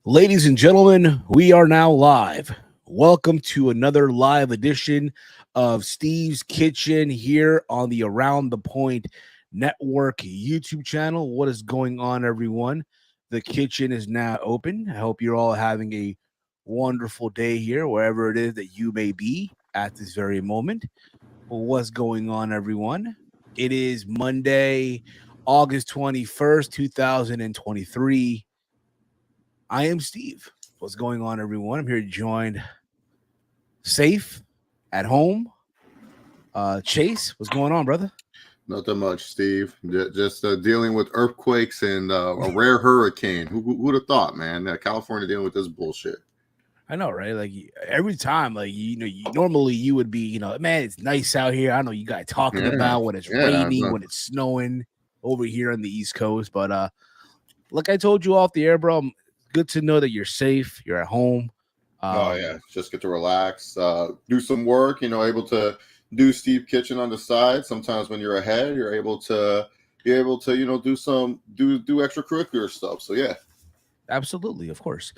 Ladies and gentlemen, we are now live. Welcome to another live edition of Steve's Kitchen here on the Around the Point Network YouTube channel. What is going on, everyone? The kitchen is now open. I hope you're all having a wonderful day here, wherever it is that you may be at this very moment. Well, what's going on, everyone? It is Monday, August 21st, 2023. I am Steve. What's going on, everyone? I'm here joined safe at home. Chase, what's going on, brother? Nothing much, Steve. Just dealing with earthquakes and a rare hurricane. Who'd have thought, man? California dealing with this bullshit. I know, right? Like every time, normally you would be, man, it's nice out here. I know you guys talking about when it's raining, when it's snowing over here on the East Coast. But like I told you off the air, bro, good to know that you're safe, you're at home. Just get to relax, do some work. Able to do Steve Kitchen on the side. Sometimes when you're ahead, you're able to do extracurricular stuff. So yeah. Absolutely, of course.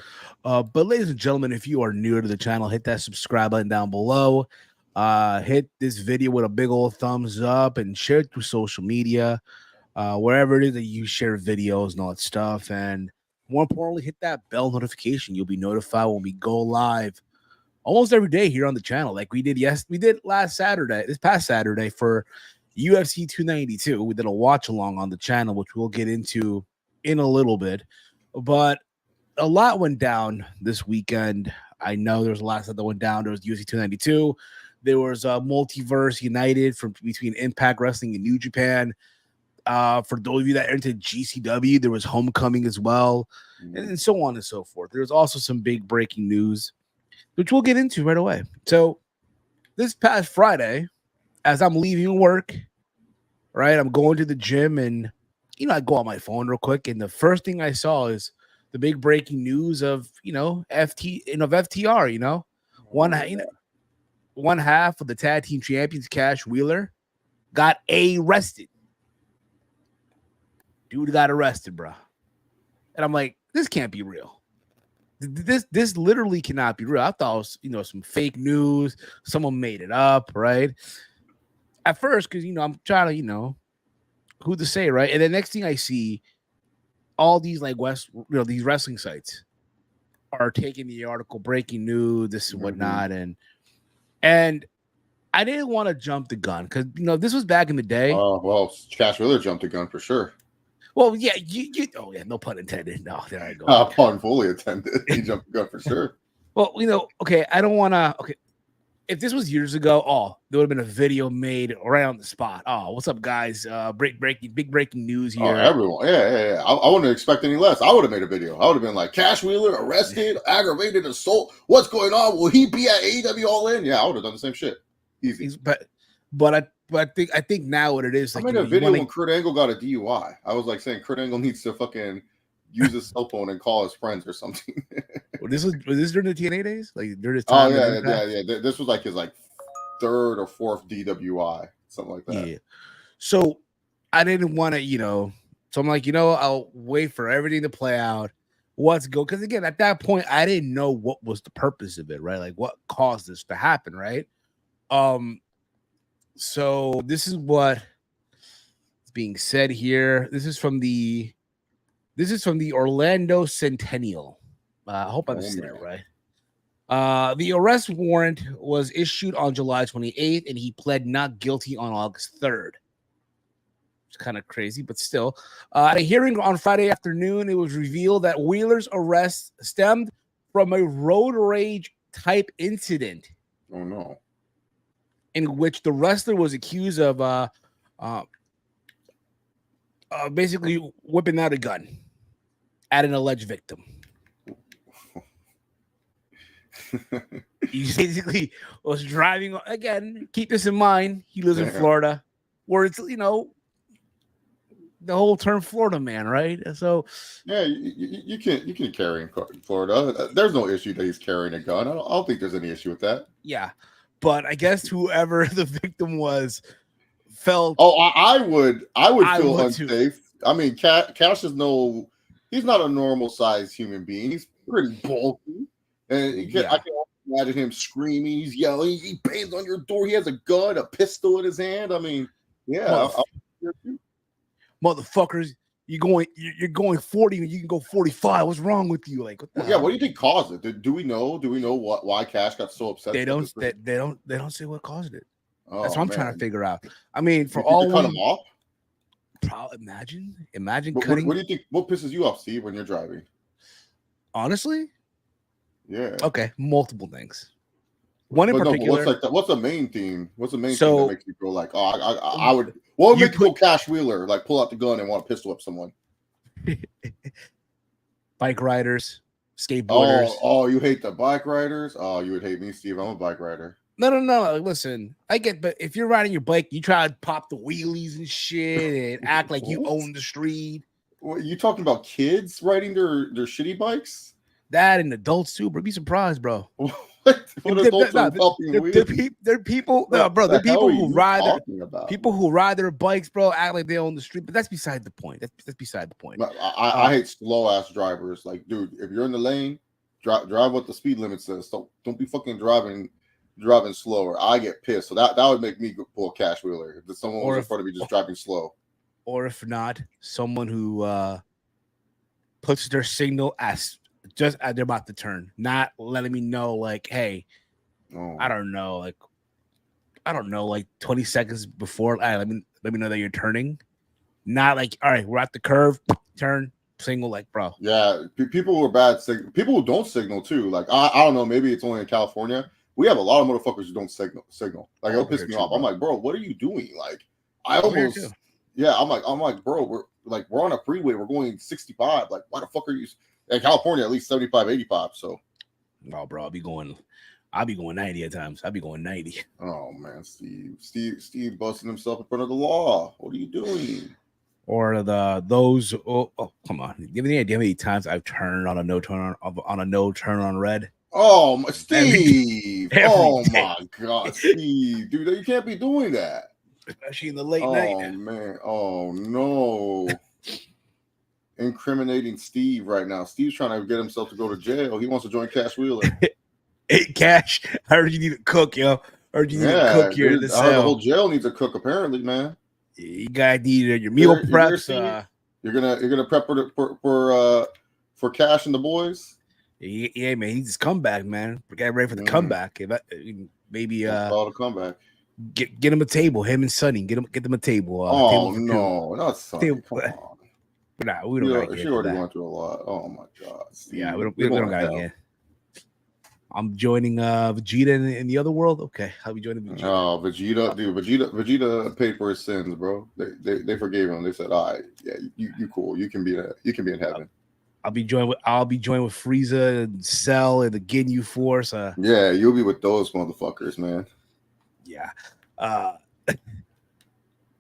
But ladies and gentlemen, if you are new to the channel, hit that subscribe button down below. Hit this video with a big old thumbs up and share it through social media, wherever it is that you share videos and all that stuff. And more importantly, hit that bell notification. You'll be notified when we go live almost every day here on the channel, like we did this past Saturday for UFC 292. We did a watch along on the channel, which we'll get into in a little bit. But a lot went down this weekend. I know there's a lot of stuff that went down. There was UFC 292. There was Multiverse United between Impact Wrestling and New Japan. For those of you that entered GCW, there was Homecoming as well, and so on and so forth. There's also some big breaking news, which we'll get into right away. So this past Friday, as I'm leaving work, right, I'm going to the gym and I go on my phone real quick, and the first thing I saw is the big breaking news of FTR. One half of the tag team champions, Cash Wheeler, got arrested. Dude got arrested, bro, and I'm like, this can't be real. This literally cannot be real. I thought it was some fake news. Someone made it up, right? At first, because I'm trying to who to say, right? And the next thing I see, all these these wrestling sites are taking the article, breaking news, this and whatnot, and I didn't want to jump the gun because this was back in the day. Oh well, Cash Wheeler jumped the gun for sure. Well, yeah, no pun intended. No, there I go. Pun fully intended. He jumped the gun for sure. Well, okay, I don't want to. Okay, if this was years ago, there would have been a video made right on the spot. Oh, what's up, guys? Big breaking news here. Oh, everyone, yeah. I wouldn't expect any less. I would have made a video. I would have been like, Cash Wheeler arrested, aggravated assault. What's going on? Will he be at AEW All In? Yeah, I would have done the same shit. Easy. But I think now what it is, I made a video when Kurt Angle got a DUI. I was like saying Kurt Angle needs to fucking use his cell phone and call his friends or something. Was this during the TNA days? Like during this time? Yeah. This was like his third or fourth DWI, something like that. Yeah. So I didn't want to, so I'm like, I'll wait for everything to play out. What's go? Because again, at that point, I didn't know what was the purpose of it, right? Like what caused this to happen, right? So this is what is being said here. This is from the Orlando Centennial. I hope I'm saying it right. The arrest warrant was issued on July 28th, and he pled not guilty on August 3rd. It's kind of crazy, but still. At a hearing on Friday afternoon, it was revealed that Wheeler's arrest stemmed from a road rage type incident. Oh no. In which the wrestler was accused of basically whipping out a gun at an alleged victim. He basically was driving. Again, keep this in mind. He lives in Florida, where it's the whole term Florida man, right? So yeah, you can carry in Florida. There's no issue that he's carrying a gun. I don't think there's any issue with that. Yeah. But I guess whoever the victim was felt. Oh, I would feel unsafe. Too. I mean, Cash is he's not a normal sized human being. pretty bulky. And I can imagine him screaming, he's yelling, he bangs on your door, he has a gun, a pistol in his hand. I mean, yeah. Motherfuckers, you're going 40 and you can go 45. What's wrong with you? Like, what do you think caused it? Do we know why Cash got so upset? They don't say what caused it. Oh, that's what I'm trying to figure out. I mean, for you all cut him off. Imagine cutting. What do you think? What pisses you off, Steve, when you're driving? Honestly, yeah. Okay, multiple things. One in particular. What's the main theme? What's the main thing that makes you go like, oh, I would? What would make you go Cash Wheeler, like pull out the gun and want to pistol up someone? Bike riders, skateboarders. Oh, you hate the bike riders? Oh, you would hate me, Steve. I'm a bike rider. No. Listen, I get, but if you're riding your bike, you try to pop the wheelies and shit and act like you own the street. What, you talking about kids riding their shitty bikes? That and adults too, bro. Be surprised, bro. What adults are popping wheelies? They're people, no, bro. They're people who ride their bikes, bro. Act like they own the street, but that's beside the point. That's beside the point. I hate slow ass drivers. Like, dude, if you're in the lane, drive what the speed limit says. Don't be fucking driving slower. I get pissed. So that would make me pull a Cash Wheeler if someone was in front of me just driving slow. Or if not, someone who puts their signal as just as they're about to turn, not letting me know, like, hey, I don't know, like 20 seconds before. Let me know that you're turning. Not like, all right, we're at the curve, turn, signal, like, bro. Yeah, people who are bad, people who don't signal too. Like, I don't know, maybe it's only in California. We have a lot of motherfuckers who don't signal. Like, it'll piss me off. I'm like, bro, what are you doing? Like, I'm like, bro, we're on a freeway. We're going 65. Like, why the fuck are you? In California, at least 75, 85. So, no, bro, I'll be going 90 at times. I'll be going 90. Oh man, Steve busting himself in front of the law. What are you doing? Or those? Oh, come on! Do you have any idea how many times I've turned on a no turn on red? Oh, Steve! Oh my God, Steve, dude, you can't be doing that, especially in the late night. Oh man! Oh no! Incriminating Steve right now. Steve's trying to get himself to go to jail. He wants to join Cash Wheeler. Hey, Cash! I heard you need to cook, yo. I heard you need to cook here in the cell. The whole jail needs a cook, apparently, man. You gotta need your meal preps. You're gonna prep for Cash and the boys. Yeah, man, he's come back, man. We got ready for the comeback. Maybe all the comeback. Get him a table. Him and Sonny, get them a table. No, not Sonny. Come on. Nah, we don't. She already went through a lot. Oh my God. Steve. Yeah, we don't got it yet. I'm joining Vegeta in the other world. Okay, I'll be joining Vegeta. Oh, Vegeta, dude. Vegeta paid for his sins, bro. They forgave him. They said, all right, yeah, you cool. You can be in heaven. I'll be joined with Frieza and Cell and the Ginyu Force. Yeah, you'll be with those motherfuckers, man. Yeah.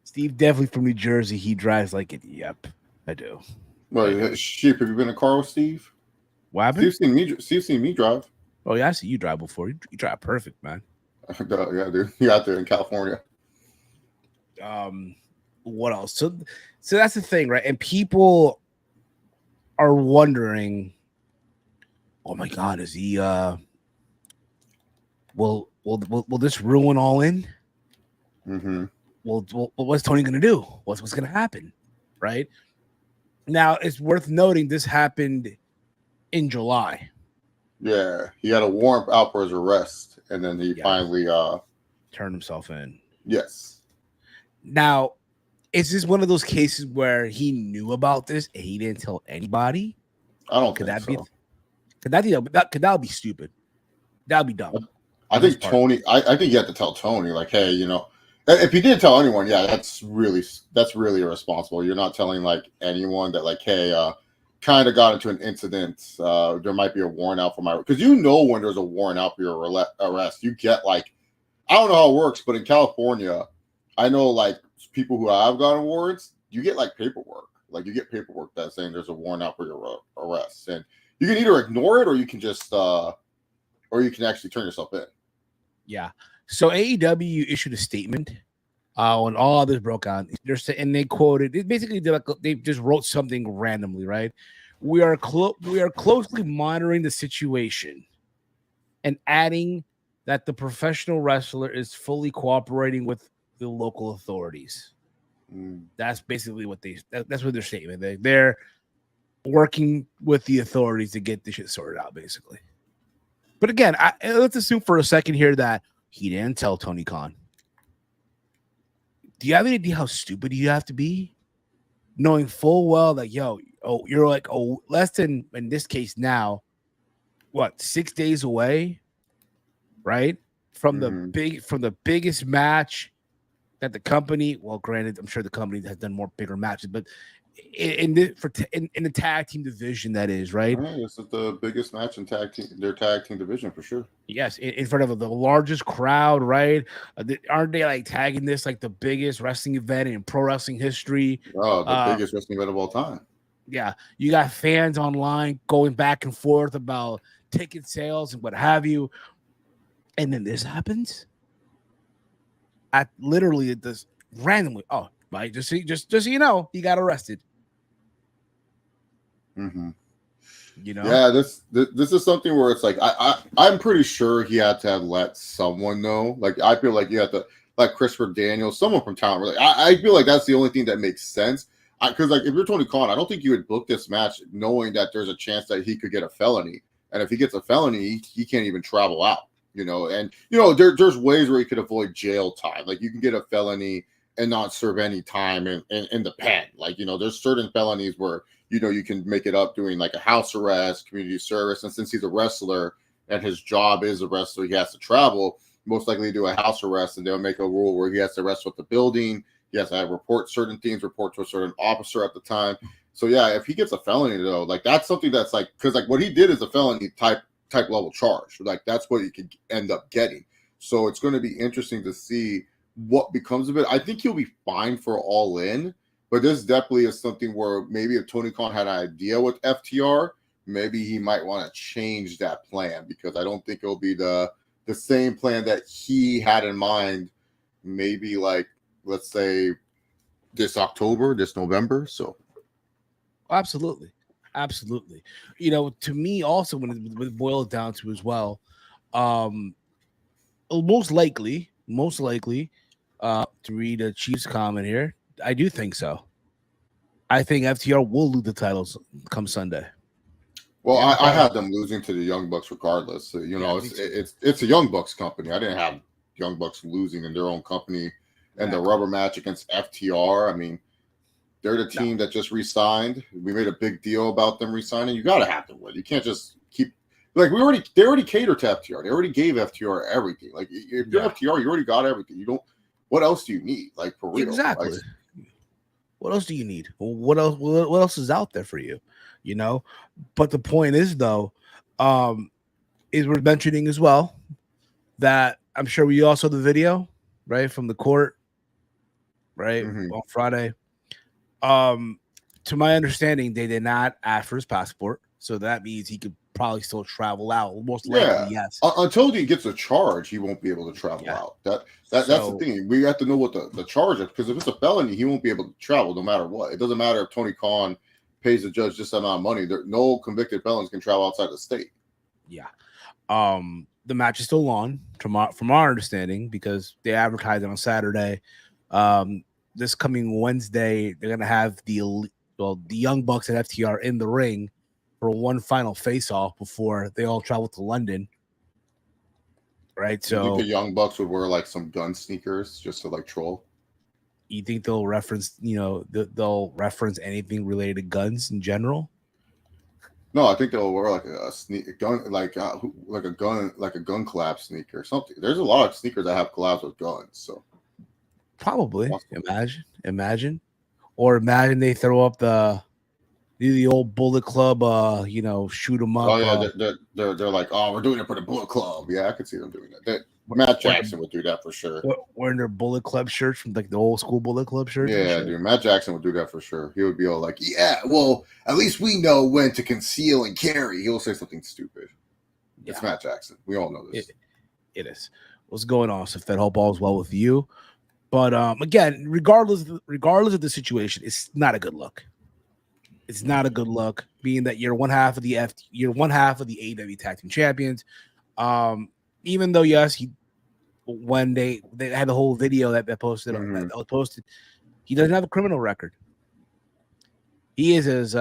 Steve definitely from New Jersey. He drives like it. Yep, I do. Well, sheep. Have you been in a car with Steve? What happened? Steve's seen me drive. Oh yeah, I see you drive before. You drive perfect, man. Yeah, dude. You out there in California. What else? So that's the thing, right? And people are wondering, oh my God, is he will this ruin All In? Mm-hmm. Well, what's Tony gonna do? What's gonna happen? Right now, it's worth noting this happened in July. Yeah, he had a warrant out for his arrest, and then he finally turned himself in. Yes. Now, is this one of those cases where he knew about this and he didn't tell anybody? I don't think so. Could that be stupid? That'd be dumb. I think Tony. I think you have to tell Tony, like, hey, if he didn't tell anyone, yeah, that's really irresponsible. You're not telling like anyone that, like, hey, kind of got into an incident. There might be a warrant out for my, because when there's a warrant out for your arrest, you get like, I don't know how it works, but in California, I know like people who have gotten warrants, you get like paperwork. Like you get paperwork that's saying there's a warrant out for your arrest, and you can either ignore it or you can just, or you can actually turn yourself in. Yeah. So AEW issued a statement when all of this broke out. And they quoted, basically they just wrote something randomly, right? we are closely monitoring the situation and adding that the professional wrestler is fully cooperating with the local authorities. That's basically what that's what their statement. They're working with the authorities to get this shit sorted out, basically. But again, let's assume for a second here that he didn't tell Tony Khan. Do you have any idea how stupid you have to be? Knowing full well that, you're like, less than, in this case now, 6 days away, right? From the biggest match that the company, well, granted, I'm sure the company has done more bigger matches, but in the tag team division, that is, right? This is the biggest match in their tag team division for sure. Yes, in front of the largest crowd, right? Aren't they like tagging this like the biggest wrestling event in pro wrestling history? Oh, the biggest wrestling event of all time. Yeah, you got fans online going back and forth about ticket sales and what have you, and then this happens. At literally this randomly. Oh, right. Just so you know, he got arrested. Mm-hmm. You know, yeah. This is something where it's like I'm pretty sure he had to have let someone know. Like I feel like you have to, like Christopher Daniels, someone from town. Like, I feel like that's the only thing that makes sense. Because like if you're Tony Khan, I don't think you would book this match knowing that there's a chance that he could get a felony, and if he gets a felony, he can't even travel out. There's ways where you could avoid jail time. Like you can get a felony and not serve any time in the pen. Like, there's certain felonies where, you can make it up doing like a house arrest, community service. And since he's a wrestler and his job is a wrestler, he has to travel, most likely do a house arrest, and they'll make a rule where he has to rest with the building. He has to report certain things, report to a certain officer at the time. So yeah, if he gets a felony though, like that's something that's like, because like what he did is a felony type level charge. Like that's what you could end up getting. So it's going to be interesting to see what becomes of it. I think he'll be fine for All In, but this definitely is something where maybe if Tony Khan had an idea with FTR, maybe he might want to change that plan, because I don't think it'll be the same plan that he had in mind. Maybe like, let's say this November. So absolutely. To me also, when it boils down to as well, most likely to read a Chiefs comment here, I do think so. I think FTR will lose the titles come Sunday. Well, I have them losing to the Young Bucks regardless. So, it's a Young Bucks company. I didn't have Young Bucks losing in their own company. And the rubber match against FTR, I mean, they're the team that just re-signed. We made a big deal about them re-signing. You got to have them win. You can't just keep like they already catered to FTR. They already gave FTR everything. Like if you're FTR, you already got everything. You don't. What else do you need? Like for real. Exactly. Like, what else do you need? What else? What else is out there for you? But the point is though, is we're mentioning as well that I'm sure we all saw the video, right, from the court, right, on Friday. To my understanding, they did not ask for his passport, so that means he could probably still travel out. Most likely, yes. Until he gets a charge, he won't be able to travel out. That's the thing. We have to know what the charge is, because if it's a felony, he won't be able to travel no matter what. It doesn't matter if Tony Khan pays the judge this amount of money. No convicted felons can travel outside the state. Yeah. The match is still on from our understanding, because they advertised it on Saturday. This coming Wednesday, they're gonna have the Young Bucks and FTR in the ring for one final face-off before they all travel to London. Right. So you think the Young Bucks would wear like some gun sneakers just to like troll? You think they'll reference, they'll reference anything related to guns in general? No, I think they'll wear like a gun, like a gun collab sneaker or something. There's a lot of sneakers that have collabs with guns, so. Probably. Imagine they throw up the old Bullet Club, shoot them up. Oh yeah, they're like, oh, we're doing it for the Bullet Club. Yeah, I could see them doing that. Matt Jackson would do that for sure. Wearing their Bullet Club shirts from like the old school Bullet Club shirts. Yeah, dude, Matt Jackson would do that for sure. He would be all like, yeah, well, at least we know when to conceal and carry. He'll say something stupid. Yeah. It's Matt Jackson. We all know this. It is. What's going on, Safed? Hope all's well with you. But again, regardless of the situation, it's not a good look. It's not a good look, being that you're one half of the AEW Tag Team Champions. Even though yes, when they had the whole video that posted that was posted, he doesn't have a criminal record. He is as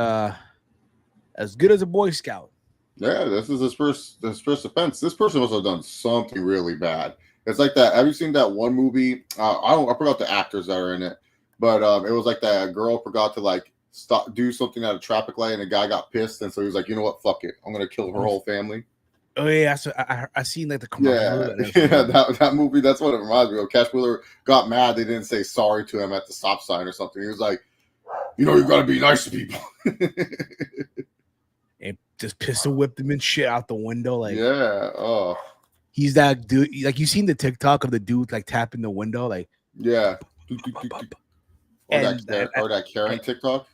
good as a Boy Scout. Yeah, this is his first offense. This person must have done something really bad. It's like that. Have you seen that one movie? I forgot the actors that are in it, but it was like that girl forgot to like do something at a traffic light, and the guy got pissed, and so he was like, you know what, fuck it, I'm gonna kill her whole family. Oh yeah, so I seen like the commercial. Yeah, that movie. That's what it reminds me of. Cash Wheeler got mad they didn't say sorry to him at the stop sign or something. He was like, you know, you gotta be nice to people. And just pistol whipped him and shit out the window. Like, yeah, oh, he's that dude. Like, you seen the TikTok of the dude like tapping the window, like, yeah. Or that Karen TikTok.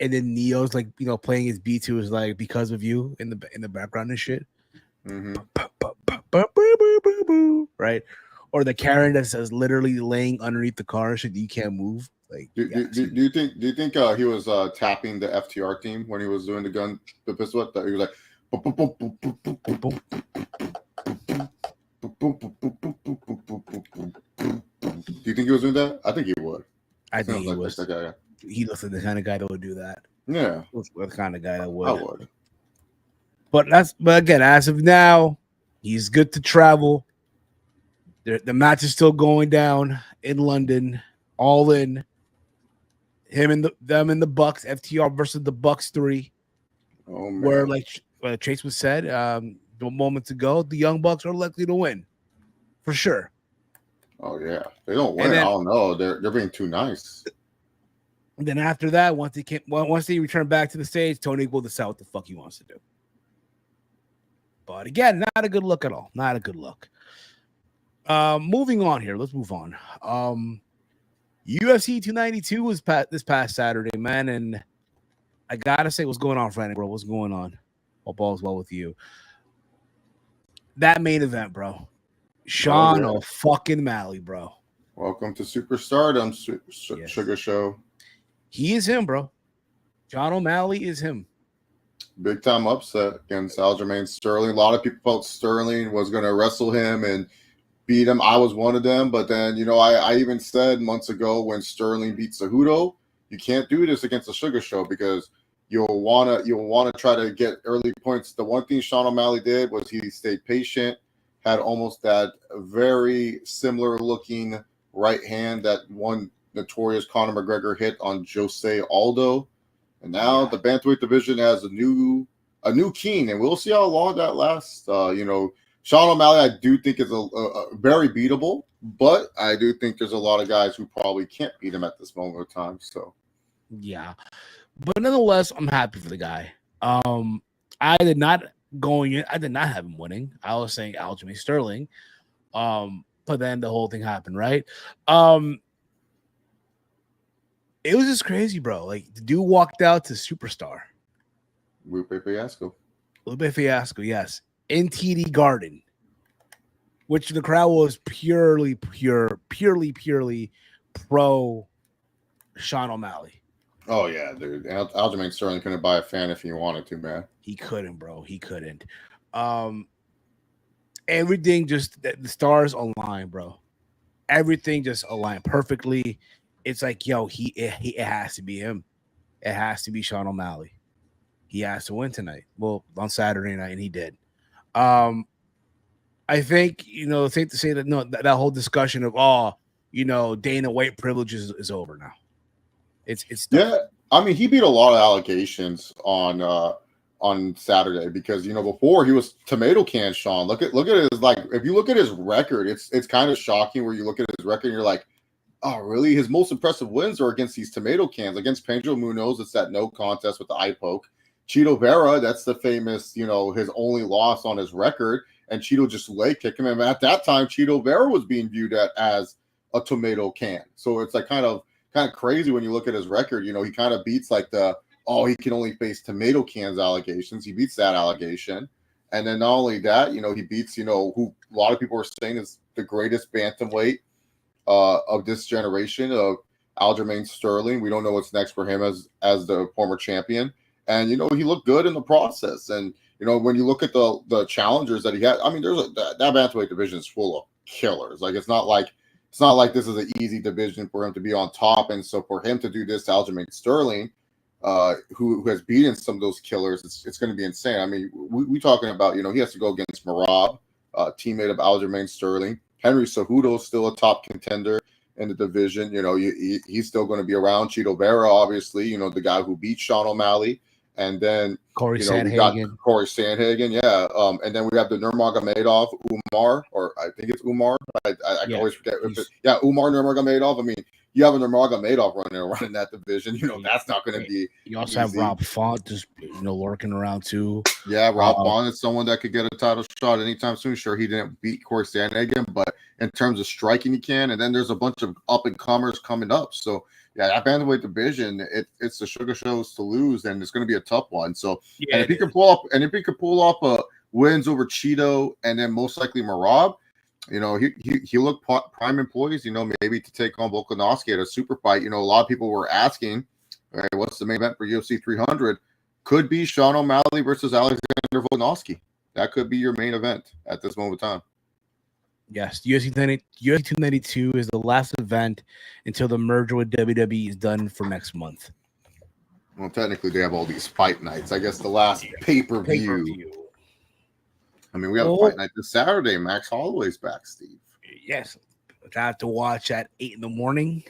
And then Neo's like, you know, playing his beat to is like because of you in the background and shit. Right? Or the Karen that says literally laying underneath the car and shit, you can't move. Like, do you think he was tapping the FTR team when he was doing the pistol? That he was like, do you think he was doing that? I think he would. I think he like was. That guy. He looks like the kind of guy that would do that. Yeah, the kind of guy that would. I would. But again, as of now, he's good to travel. The match is still going down in London, all in. Them and the Bucks, FTR versus the Bucks 3. Oh man. Where like Chase was said moments ago, the Young Bucks are likely to win for sure. Oh yeah, they don't win. I don't know. They're being too nice. And then after that, once they return back to the stage, Tony will decide what the fuck he wants to do. But again, not a good look at all. Not a good look. Moving on here. Let's move on. UFC 292 was this past Saturday, man, and I gotta say, what's going on, Frank, bro? What's going on? Hope all's well with you. That main event, bro. Sean O'Malley, bro. Welcome to Superstardom, Yes. Sugar Show. He is him, bro. John O'Malley is him. Big time upset against Aljamain Sterling. A lot of people felt Sterling was going to wrestle him and beat him. I was one of them, but then, you know, I even said months ago when Sterling beat Cejudo, you can't do this against the Sugar Show because you'll wanna try to get early points. The one thing Sean O'Malley did was he stayed patient, had almost that very similar looking right hand that one notorious Conor McGregor hit on Jose Aldo. And now the bantamweight division has a new king, and we'll see how long that lasts. You know, Sean O'Malley, I do think is a very beatable, but I do think there's a lot of guys who probably can't beat him at this moment of time. So, yeah, but nonetheless, I'm happy for the guy. I did not have him winning. I was saying Aljamain Sterling, but then the whole thing happened, right? It was just crazy, bro. Like, the dude walked out to Superstar. Lupe Fiasco, yes. In TD Garden, which the crowd was purely pro Sean O'Malley. Oh yeah, dude. Aljamain Sterling couldn't buy a fan if he wanted to, man. He couldn't, bro. He couldn't. Everything just the stars align, bro. Everything just aligned perfectly. It's like, yo, it has to be him. It has to be Sean O'Malley. He has to win tonight. Well, on Saturday night, and he did. I think, you know, safe to say that that whole discussion of Dana White privileges is over now. It's yeah. I mean, he beat a lot of allegations on Saturday because, you know, before he was tomato can Sean. Look at his, like, if you look at his record, it's kind of shocking where you look at his record and you're like, oh, really? His most impressive wins are against these tomato cans. Against Pedro Munoz, it's that no contest with the eye poke. Cheeto Vera, that's the famous, you know, his only loss on his record. And Cheeto just leg kicked him. And at that time, Cheeto Vera was being viewed as a tomato can. So it's like kind of crazy when you look at his record. You know, he kind of beats like he can only face tomato cans allegations. He beats that allegation. And then not only that, you know, he beats, you know, who a lot of people are saying is the greatest bantamweight of this generation of Aljamain Sterling. We don't know what's next for him as the former champion. And he looked good in the process. And when you look at the challengers that he had, I mean, that bantamweight division is full of killers. Like it's not like this is an easy division for him to be on top. And so for him to do this to Aljamain Sterling, who has beaten some of those killers, it's going to be insane. I mean, we talking about he has to go against Merab, teammate of Aljamain Sterling. Henry Cejudo is still a top contender in the division. He's still going to be around. Chito Vera, obviously, the guy who beat Sean O'Malley. And then Corey Sandhagen. We got Corey Sandhagen, yeah. And then we have the Nurmagomedov Umar, or I think it's Umar. I always forget. Umar Nurmagomedov. I mean, you have a Nurmagomedov running around in that division. That's not going to be. You also have Rob Font just lurking around too. Yeah, Rob Font is someone that could get a title shot anytime soon. Sure, he didn't beat Corey Sandhagen, but in terms of striking, he can. And then there's a bunch of up and comers coming up. So. Yeah, that bantamweight division, it's the sugar shows to lose, and it's going to be a tough one. So, and if he can pull off wins over Cheeto and then most likely Merab, he looked prime and poised, maybe to take on Volkanovski at a super fight. A lot of people were asking, right, what's the main event for UFC 300? Could be Sean O'Malley versus Alexander Volkanovski. That could be your main event at this moment in time. Yes, UFC 292 is the last event until the merger with WWE is done for next month. Well, technically, they have all these fight nights. I guess the last pay-per-view. I mean, we have a fight night this Saturday. Max Holloway's back, Steve. Yes, which I have to watch at 8 in the morning.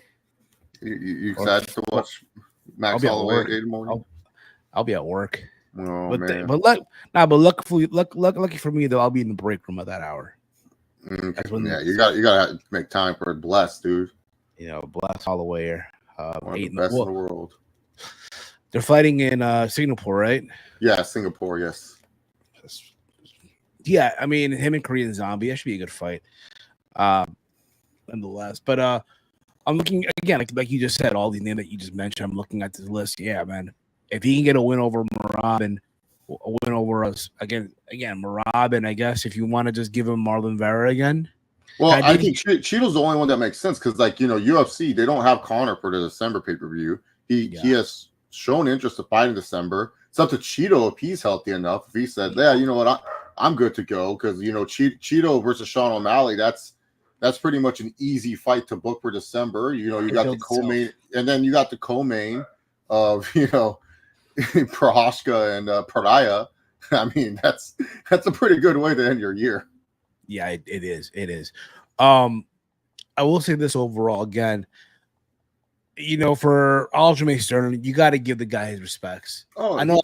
You excited to watch Max Holloway at 8 in the morning? I'll be at work. Oh, man. Lucky for me, though, I'll be in the break room at that hour. You gotta make time for Bless, dude. Bless Holloway, one of the best in the world. They're fighting in Singapore, right? Yeah, Singapore. Yes. Yeah, I mean him and Korean Zombie. That should be a good fight, nonetheless. But I'm looking again, like you just said, all these names that you just mentioned. I'm looking at this list. Yeah, man. If he can get a win over Merab and a win over us again, Merab, and I guess if you want to just give him Marlon Vera again. Well, I think Cheeto's the only one that makes sense because, UFC, they don't have Conor for the December pay-per-view. He has shown interest to fight in December. It's up to Cheeto if he's healthy enough. If he said, "Yeah, you know what, I'm good to go," because Cheeto versus Sean O'Malley, that's pretty much an easy fight to book for December. You got the co-main, and then you got the co-main of Prochazka and Pariah. I mean, that's a pretty good way to end your year. Yeah, it is. It is. I will say this overall again. For Aljamain Sterling, you got to give the guy his respects. Oh, I know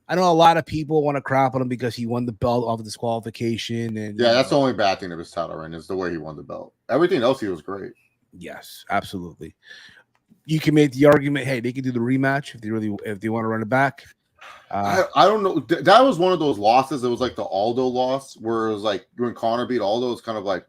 a lot of people want to crap on him because he won the belt off of disqualification, and that's the only bad thing of his title reign is the way he won the belt. Everything else, he was great. Yes, absolutely. You can make the argument, hey, they can do the rematch if they want to run it back. I don't know. That was one of those losses. It was like the Aldo loss, where it was like when Conor beat Aldo. It's kind of like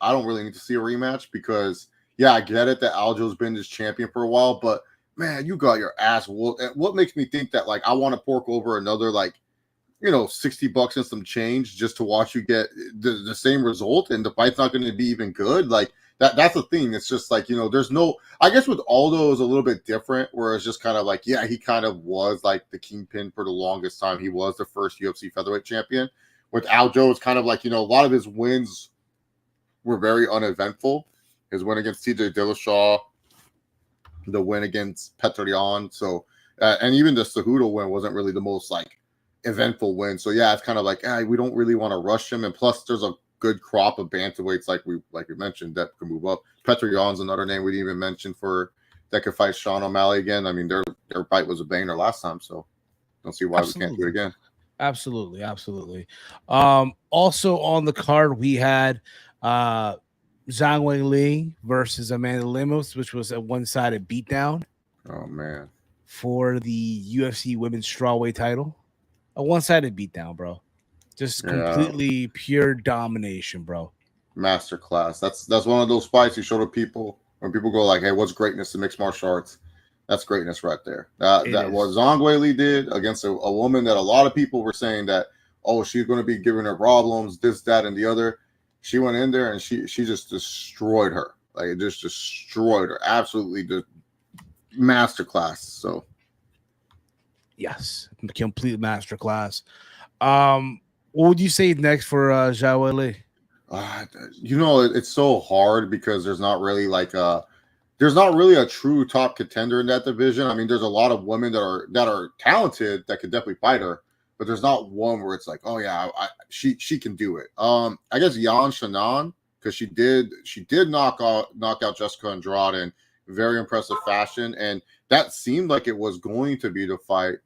I don't really need to see a rematch because I get it that Aldo's been this champion for a while, but man, you got your ass whooped. And what makes me think that I want to fork over another $60 and some change just to watch you get the same result, and the fight's not going to be even good. That's the thing. It's just there's no. I guess with Aldo is a little bit different, where it's just kind of he kind of was the kingpin for the longest time. He was the first UFC featherweight champion. With Aldo, it's kind of a lot of his wins were very uneventful. His win against TJ Dillashaw, the win against Petr Yan, and even the Cejudo win wasn't really the most eventful win. So it's kind of we don't really want to rush him, and plus there's a good crop of bantamweights like we mentioned that can move up. Petr Yan's another name we didn't even mention that could fight Sean O'Malley again. I mean, their fight was a banger last time, so don't see why we can't do it again. Absolutely. Also on the card we had Zhang Weili versus Amanda Lemos, which was a one-sided beatdown. Oh man, for the UFC Women's Strawweight title, a one-sided beatdown, bro. Just completely pure domination, bro. Masterclass. That's one of those fights you show to people when people go hey, what's greatness in mixed martial arts? That's greatness right there. What Zhang Weili did against a woman that a lot of people were saying that, she's going to be giving her problems, this, that, and the other. She went in there and she just destroyed her. Like it just destroyed her. Absolutely the masterclass. So yes, complete masterclass. What would you say next for Zhao Weili? it's so hard because there's not really there's not really a true top contender in that division. I mean, there's a lot of women that are talented that could definitely fight her, but there's not one where it's like, oh yeah, she can do it. I guess Yan Shannon, because she did knock out Jessica Andrade in very impressive fashion, and that seemed like it was going to be the fight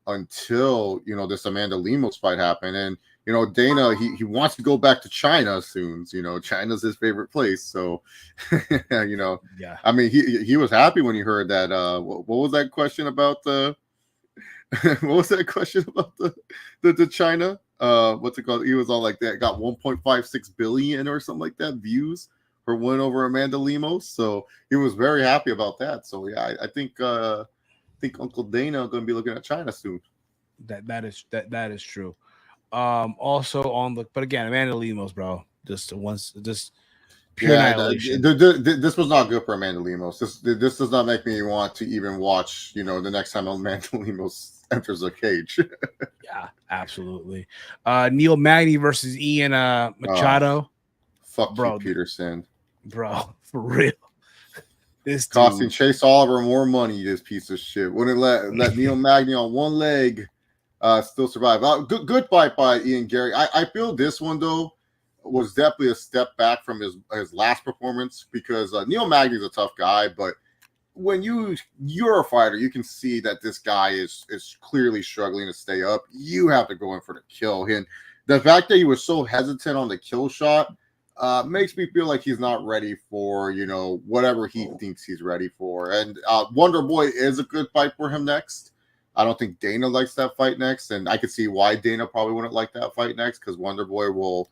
until this Amanda Lemos fight happened. And Dana, he wants to go back to China soon. China's his favorite place. So Yeah, I mean, he was happy when he heard that. What was that question about the what was that question about the China? What's it called? He was all like that, got 1.56 billion or something like that views for win over Amanda Lemos. So he was very happy about that. So yeah, I think Uncle Dana going to be looking at China soon. That is true. Also but again, Amanda Lemos, bro, just pure annihilation. This was not good for Amanda Lemos. This does not make me want to even watch. The next time Amanda Lemos enters a cage. Yeah, absolutely. Neil Magny versus Ian Machado. Fuck bro, you, Peterson. Bro, for real. This costing Chase Oliver more money. This piece of shit wouldn't let Neil Magny on one leg still survive. Good fight by Ian Gary. I feel this one though was definitely a step back from his last performance because Neil Magny's a tough guy, but when you're a fighter, you can see that this guy is clearly struggling to stay up. You have to go in for the kill. And the fact that he was so hesitant on the kill shot makes me feel like he's not ready for whatever he thinks he's ready for. And Wonder Boy is a good fight for him next. I don't think Dana likes that fight next, and I could see why Dana probably wouldn't like that fight next because Wonder Boy will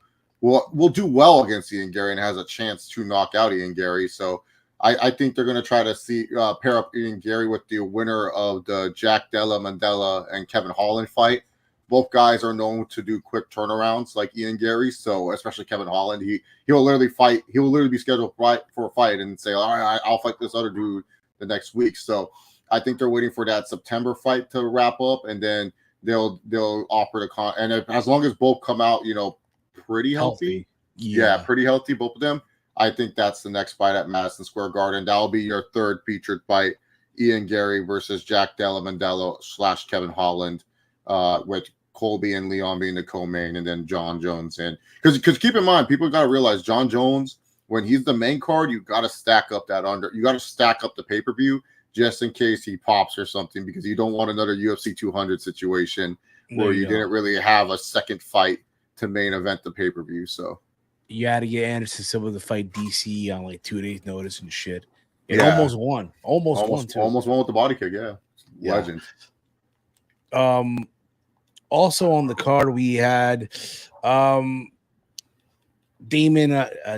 do well against Ian Gary and has a chance to knock out Ian Gary. So I think they're going to try to pair up Ian Gary with the winner of the Jack Della Mandela and Kevin Holland fight. Both guys are known to do quick turnarounds like Ian Gary. So especially Kevin Holland, he'll literally fight. He will literally be scheduled for a fight and say, all right, I'll fight this other dude the next week. So I think they're waiting for that September fight to wrap up, and then they'll offer the and as long as both come out, pretty healthy. Yeah, pretty healthy, both of them. I think that's the next fight at Madison Square Garden. That'll be your third featured fight: Ian Gary versus Jack Della Mandela / Kevin Holland, with Colby and Leon being the co-main, and then John Jones. And because keep in mind, people got to realize John Jones, when he's the main card, you got to stack up you got to stack up the pay-per-view just in case he pops or something, because you don't want another UFC 200 situation where you didn't really have a second fight to main event the pay-per-view. So you had to get Anderson Silva to fight DC on like 2 days notice and shit. It almost won. Almost won too. Almost won with the body kick, Legend. Also on the card we had Damon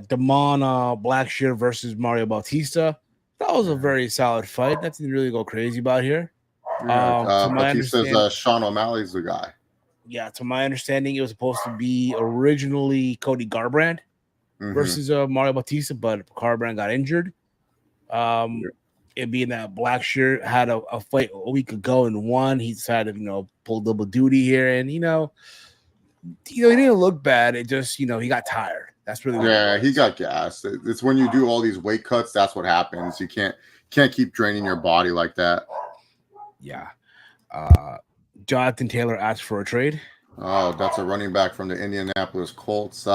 Blackshear versus Mario Bautista. That was a very solid fight. That didn't really go crazy about here. Batista's Sean O'Malley's the guy. Yeah, to my understanding, it was supposed to be originally Cody Garbrandt versus Mario Bautista, but Garbrandt got injured. It being that Blackshear had a fight a week ago and won, he decided to pull double duty here, and he didn't look bad. It just he got tired. That's really he got gassed. It's when you do all these weight cuts, that's what happens. You can't keep draining your body like that. Yeah. Jonathan Taylor asked for a trade. Oh, that's a running back from the Indianapolis Colts.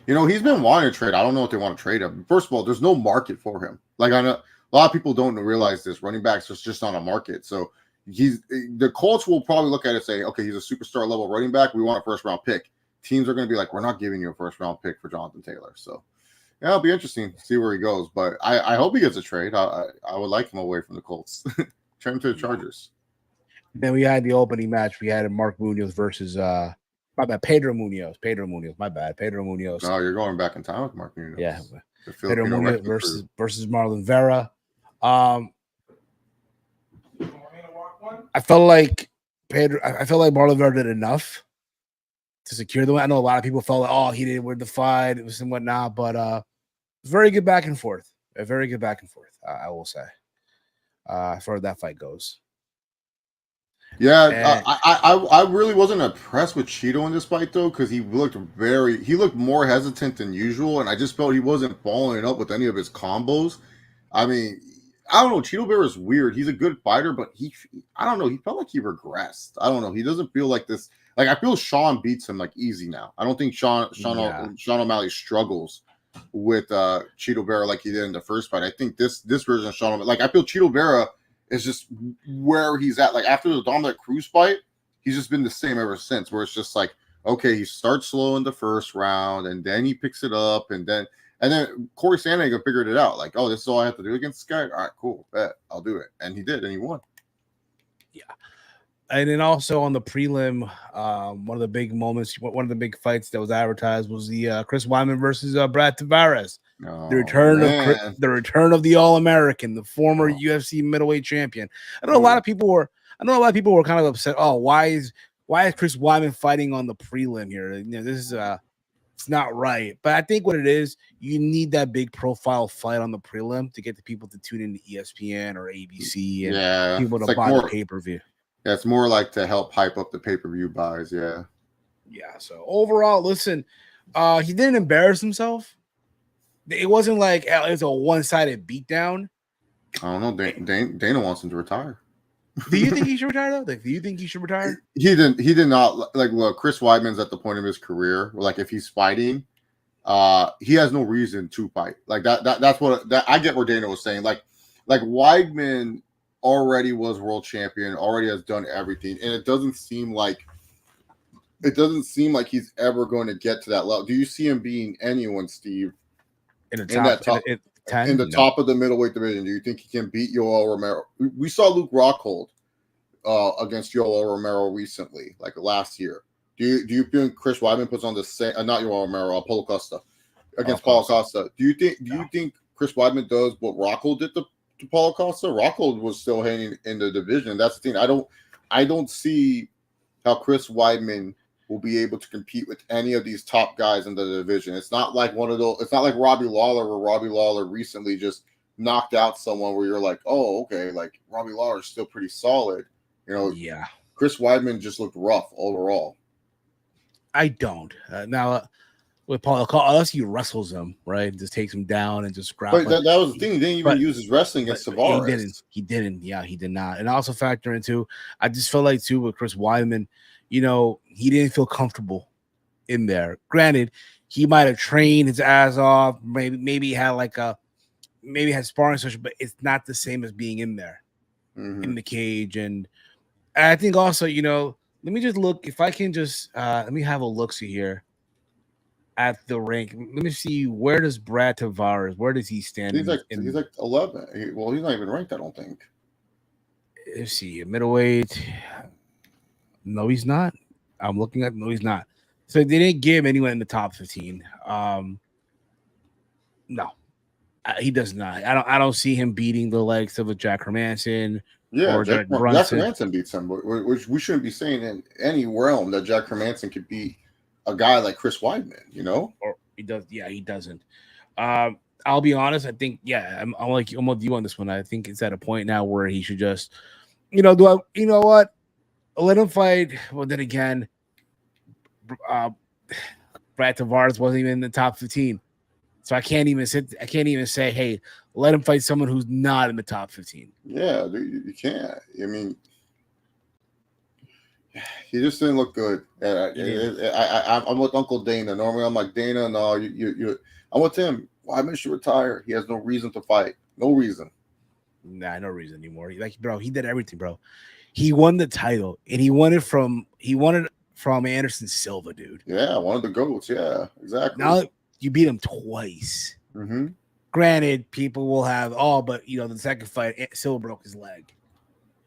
He's been wanting to trade. I don't know if they want to trade him. First of all, there's no market for him. Like I know a lot of people don't realize this. Running backs is just not a market. So the Colts will probably look at it and say, okay, he's a superstar level running back. We want a first round pick. Teams are going to be like, we're not giving you a first round pick for Jonathan Taylor. So yeah, it'll be interesting to see where he goes. But I hope he gets a trade. I would like him away from the Colts. Trade him to the Chargers. Then we had the opening match. We had Mark Munoz versus Pedro Munoz. My bad. Pedro Munoz. No, you're going back in time with Mark Munoz. Yeah. Pedro Munoz versus Marlon Vera. I felt like Marlon Vera did enough to secure the win. I know a lot of people felt like, he didn't win the fight, it was and whatnot, but it was very good back and forth. A very good back and forth, I will say, as far as that fight goes. Yeah, And I really wasn't impressed with Cheeto in this fight though, because he looked more hesitant than usual, and I just felt he wasn't following up with any of his combos. I mean, I don't know. Cheeto Bear is weird. He's a good fighter, but I don't know. He felt like he regressed. I don't know. He doesn't feel like this. Like I feel Sean beats him like easy now. I don't think Sean O'Malley struggles with Cheeto Vera like he did in the first fight. I think this version of Sean O'Malley, like I feel Cheeto Vera is just where he's at. Like after the Dominic Cruz fight, he's just been the same ever since. Where it's just like, okay, he starts slow in the first round, and then he picks it up, and then Corey Sandhagen figured it out. Like, oh, this is all I have to do against this guy. All right, cool, bet I'll do it, and he did, and he won. Yeah. And then also on the prelim, one of the big moments, one of the big fights that was advertised was the Chris Weidman versus Brad Tavares. The return of the All-American, the former UFC middleweight champion. I know a lot of people were kind of upset. Oh, why is Chris Weidman fighting on the prelim here? You know, this is it's not right. But I think what it is, you need that big profile fight on the prelim to get the people to tune into ESPN or ABC and people to buy the pay-per-view. Yeah, it's more like to help hype up the pay-per-view buys. Yeah. So overall, listen, he didn't embarrass himself. It wasn't like it was a one-sided beatdown. I don't know. Dana wants him to retire. Do you think he should retire though? Do you think he should retire? He did not. Like, look, Chris Weidman's at the point of his career where, like, if he's fighting, he has no reason to fight. Like that's what I get where Dana was saying. Like Weidman already was world champion, already has done everything, and it doesn't seem like he's ever going to get to that level. Do you see him being anyone, Steve? In the top of the middleweight division, do you think he can beat Yoel Romero? We saw Luke Rockhold against Yoel Romero recently, like last year. Do you think Chris Weidman puts on the same? Not Yoel Romero, Paulo Costa against Paulo Costa. Do you think Chris Weidman does what Rockhold did to Paulo Costa? Rockhold was still hanging in the division. That's the thing. I don't see how Chris Weidman will be able to compete with any of these top guys in the division. It's not like one of those. It's not like Robbie Lawler, where Robbie Lawler recently just knocked out someone where you're like, oh, okay, like Robbie Lawler is still pretty solid. You know, yeah. Chris Weidman just looked rough overall. I don't now with Paulo, unless he wrestles him, right, just takes him down and just grab. But that was the thing. He didn't even use his wrestling against Tavares. He didn't. Yeah, he did not. And also factor into, I just felt like too with Chris Weidman, you know, he didn't feel comfortable in there. Granted, he might have trained his ass off. Maybe had had sparring session, but it's not the same as being in there in the cage. And I think also, you know, let me just look if I can just let me have a look-see here at the rank. Let me see, where does Brad Tavares, where does he stand? He's like 11. He's not even ranked, I don't think. Let's see, middleweight. No, he's not. I'm looking at. No, he's not. So they didn't give anyone in the top 15. No, he does not. I don't see him beating the likes of a Jack Hermanson. Yeah, Jack Hermanson beats him, which we shouldn't be saying in any realm that Jack Hermanson could beat a guy like Chris Weidman. You know, or he does. Yeah, he doesn't. I'll be honest. I think I'm with you on this one. I think it's at a point now where he should just, you know what? Let him fight. Well, then again, Brad Tavares wasn't even in the top 15, so I can't even say, hey, let him fight someone who's not in the top 15. Yeah, you can't. I mean, he just didn't look good. I'm with Uncle Dana. Normally, I'm like, Dana, no, you. I'm with him. Weidman should retire. He has no reason to fight. No reason. Nah, no reason anymore. He did everything, bro. He won the title, and he won it from Anderson Silva, dude. Yeah, one of the GOATs. Yeah, exactly. Now you beat him twice. Mm-hmm. Granted, people will have, but you know, the second fight, Silva broke his leg.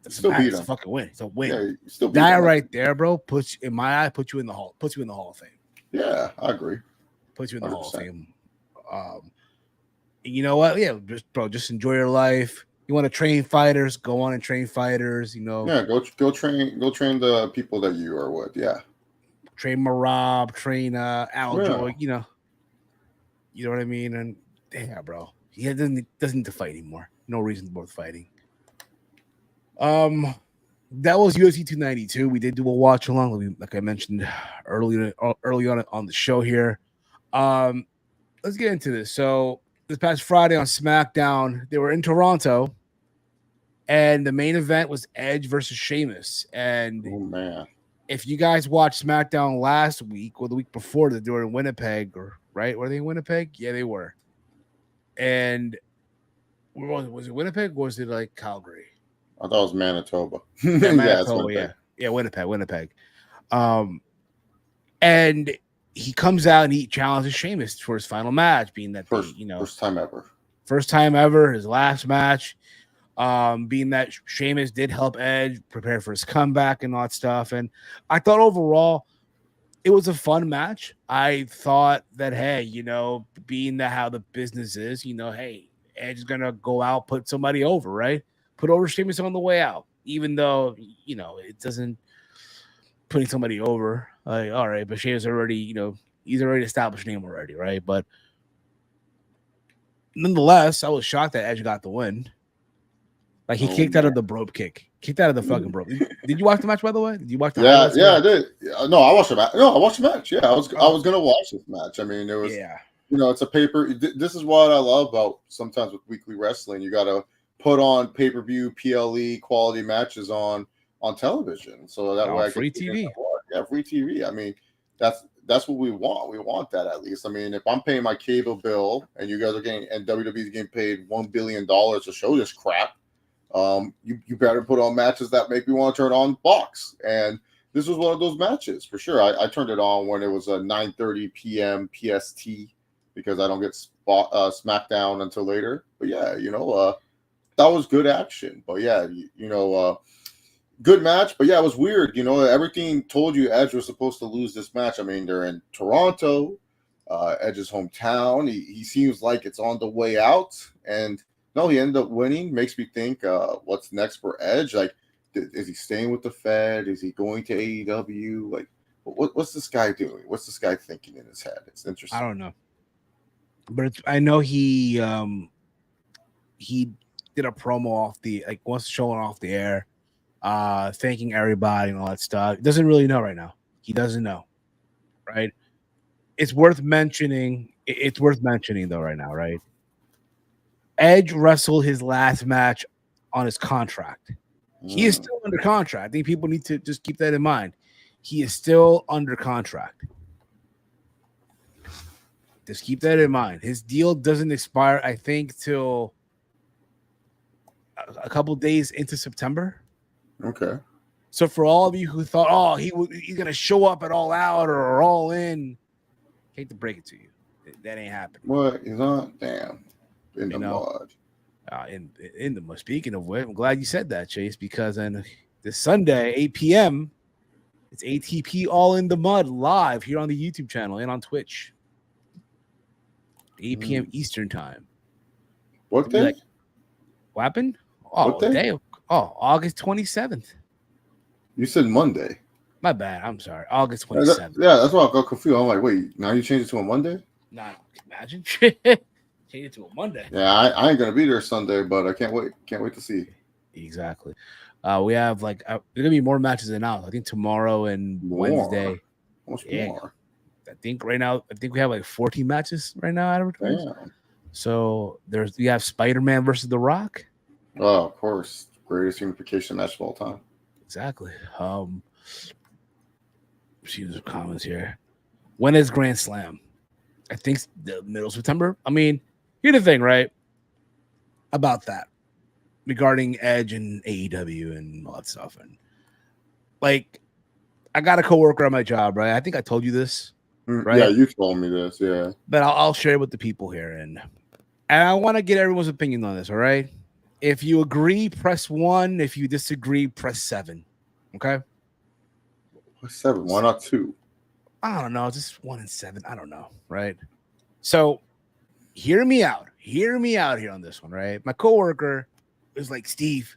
Still beat him. It's a fucking win. It's a win. Yeah, still beat that him. Right there, bro. Puts you in the Hall of Fame. Yeah, I agree. Puts you in the 100%. Hall of Fame. You know what? Yeah, just enjoy your life. You want to train fighters? Go on and train fighters. You know. Yeah, go train the people that you are with. Yeah. Train Marab, train Al Joy. You know what I mean? And yeah, bro, He doesn't need to fight anymore. No reason worth fighting. That was UFC 292. We did do a watch along, like I mentioned early on the show here. Let's get into this. So this past Friday on SmackDown, they were in Toronto, and the main event was Edge versus Sheamus. And Oh man, if you guys watched SmackDown last week or the week before, that they were in Winnipeg, or right? Were they in Winnipeg? Yeah, they were. And was it Winnipeg or was it like Calgary? I thought it was Manitoba. Yeah, Manitoba, Winnipeg. yeah, Winnipeg. And he comes out and he challenges Sheamus for his final match, being that First time ever, his last match. Being that Sheamus did help Edge prepare for his comeback and all that stuff. And I thought overall it was a fun match. I thought that, hey, being that how the business is, hey, Edge is gonna go out, put somebody over, right? Put over Sheamus on the way out, even though it doesn't putting somebody over. Like, all right, but Sheamus already, he's already established name already, right? But nonetheless, I was shocked that Edge got the win. Like he kicked out of the rope kick, kicked out of the fucking rope. Did you watch the match, by the way? Did you watch the highlights? Yeah, I did. No, I watched the match. No, I watched the match. Yeah, I was gonna watch this match. I mean, it was it's a paper. This is what I love about sometimes with weekly wrestling. You got to put on pay-per-view PLE quality matches on television, so that way I free TV. Yeah, free TV. I mean, that's what we want. We want that at least. I mean, if I'm paying my cable bill and you guys are getting and WWE's getting paid $1 billion to show this crap, you better put on matches that make me want to turn on Fox. And this was one of those matches for sure. I turned it on when it was a 9:30 p.m. PST because I don't get SmackDown until later. But yeah, that was good action. But yeah, good match. But yeah, it was weird. Everything told you Edge was supposed to lose this match. I mean, they're in Toronto, Edge's hometown. He seems like it's on the way out. And no, he ended up winning. Makes me think, what's next for Edge? Like, is he staying with the Fed? Is he going to AEW? Like, what's this guy doing? What's this guy thinking in his head? It's interesting. I don't know. But I know he did a promo off once showing off the air, thanking everybody and all that stuff. He doesn't really know right now. He doesn't know, right? It's worth mentioning. It's worth mentioning though right now, right? Edge wrestled his last match on his contract. He is still under contract. I think people need to just keep that in mind. He is still under contract. Just keep that in mind. His deal doesn't expire, I think, till a couple days into September. Okay. So for all of you who thought, he's going to show up at All Out or All In, hate to break it to you. That ain't happening. What? He's not? Damn. In the mud. In the mud. Speaking of which, I'm glad you said that, Chase, because on this Sunday, 8 p.m., it's ATP All in the Mud live here on the YouTube channel and on Twitch. 8 p.m. Eastern time. What day? What happened? Oh, day? August 27th. You said Monday. My bad. I'm sorry. August 27th. That's why I got confused. I'm like, wait, now you changed it to a Monday? Nah, imagine. Change it to a Monday. Yeah, I ain't gonna be there Sunday, but I can't wait. Can't wait to see. Exactly. We have there's gonna be more matches announced. I think tomorrow and Wednesday. More. I think right now, we have 14 matches right now advertised. So we have Spider-Man versus The Rock. Oh, of course, greatest unification match of all time. Exactly. See the comments here. When is Grand Slam? I think the middle of September. I mean, here's the thing, right? About that, regarding Edge and AEW and all that stuff, and I got a coworker at my job, right? I think I told you this. Right? Yeah, you told me this, yeah. But I'll share it with the people here. And I want to get everyone's opinion on this, all right? If you agree, press 1. If you disagree, press 7. Okay? Why 7? Why not 2? I don't know. Just 1 and 7. I don't know, right? So hear me out. Hear me out here on this one, right? My coworker is like, Steve,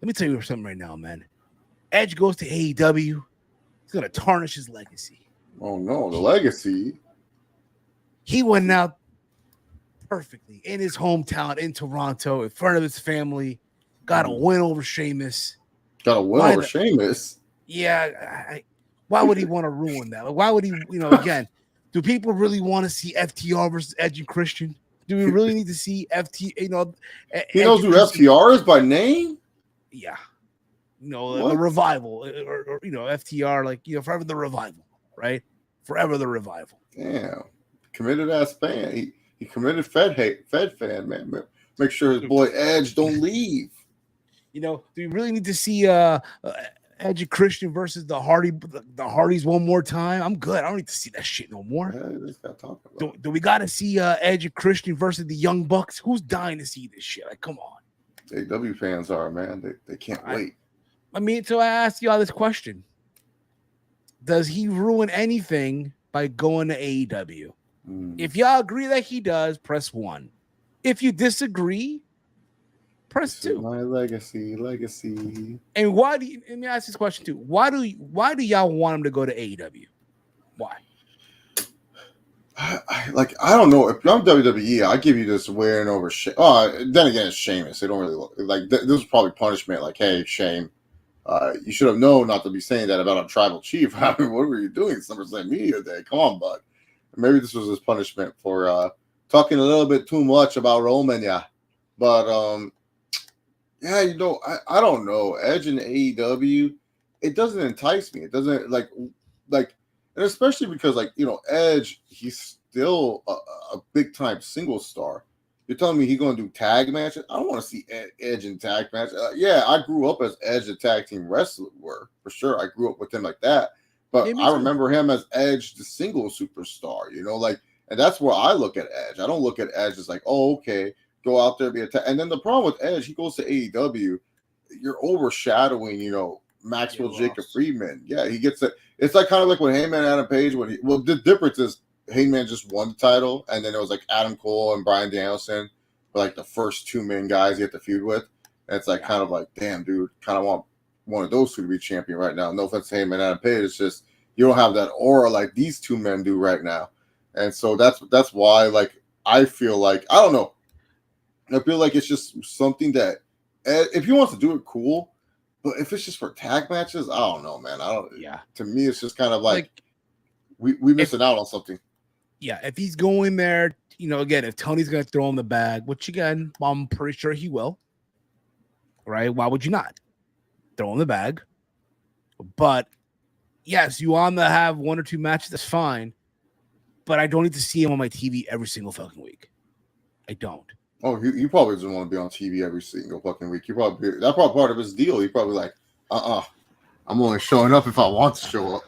let me tell you something right now, man. Edge goes to AEW. He's going to tarnish his legacy. Oh no, the legacy. He went out perfectly in his hometown in Toronto, in front of his family. Got a win over Sheamus. Got a win over Sheamus. Yeah, why would he want to ruin that? Like, why would he? Again, do people really want to see FTR versus Edge and Christian? Do we really need to see FT? He knows who FTR is by name. Yeah, the revival, or FTR, like forever the revival, right? Forever the revival. Damn, committed ass fan. He committed Fed fan, man. Make sure his boy Edge don't leave. Do we really need to see Edge and Christian versus the Hardys one more time? I'm good. I don't need to see that shit no more. Do we got to see Edge and Christian versus the Young Bucks? Who's dying to see this shit? Like, come on. AW fans are, man. They can't wait. I mean, so I ask you all this question. Does he ruin anything by going to AEW? If y'all agree that he does, press 1. If you disagree, press 2. My legacy. And why do let me ask this question too? Why do y'all want him to go to AEW? Why? I don't know. If I'm WWE, I give you this win over Shane. Oh, then again, it's Sheamus. They don't really look like this was probably punishment. Like, hey, Shane, you should have known not to be saying that about a tribal chief. I mean, what were you doing? SummerSlam Media Day. Come on, bud. Maybe this was his punishment for talking a little bit too much about Roman. Yeah, but yeah, I don't know. Edge and AEW, it doesn't entice me. It doesn't like, and especially because Edge, he's still a big time single star. You're telling me he's going to do tag matches? I don't want to see Edge in tag matches. Yeah, I grew up as Edge, the tag team wrestler, for sure. I grew up with him like that. But I remember him as Edge, the single superstar, and that's where I look at Edge. I don't look at Edge as like, oh, okay, go out there, be a and then the problem with Edge, he goes to AEW, you're overshadowing, Maxwell Jacob Friedman. Yeah, he gets it. It's like kind of like when Heyman and Adam Page, the difference is Heyman just won the title, and then it was like Adam Cole and Bryan Danielson were like the first 2 main guys you have to feud with. And it's like kind of like, damn, dude, kind of want one of those two to be champion right now. No offense to Heyman and Adam Page, it's just you don't have that aura like these 2 men do right now. And so that's why, I feel like, I don't know. I feel like it's just something that if he wants to do it, cool. But if it's just for tag matches, I don't know, man. Yeah. To me, it's just kind of like we missing out on something. Yeah, if he's going there, again, if Tony's going to throw him the bag, which again, I'm pretty sure he will. Right? Why would you not throw him the bag? But yes, you want to have 1 or 2 matches, that's fine. But I don't need to see him on my TV every single fucking week. I don't. Oh, he probably doesn't want to be on TV every single fucking week. That's probably part of his deal. He probably like, I'm only showing up if I want to show up.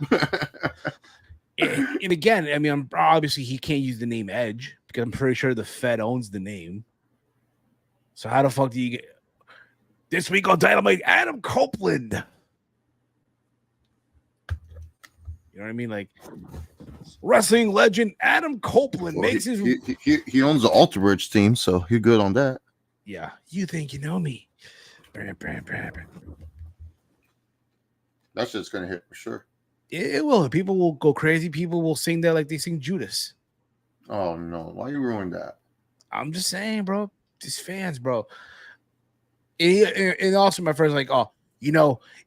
and again, I mean, obviously he can't use the name Edge because I'm pretty sure the Fed owns the name. So how the fuck do you get this week on Dynamite? Adam Copeland. You know what I mean? Like wrestling legend Adam Copeland makes his. He owns the Alter Bridge team, so you're good on that. Yeah, you think you know me? That's just gonna hit for sure. It will. People will go crazy. People will sing that like they sing Judas. Oh no! Why you ruin that? I'm just saying, bro. These fans, bro. And also, my friends like, oh,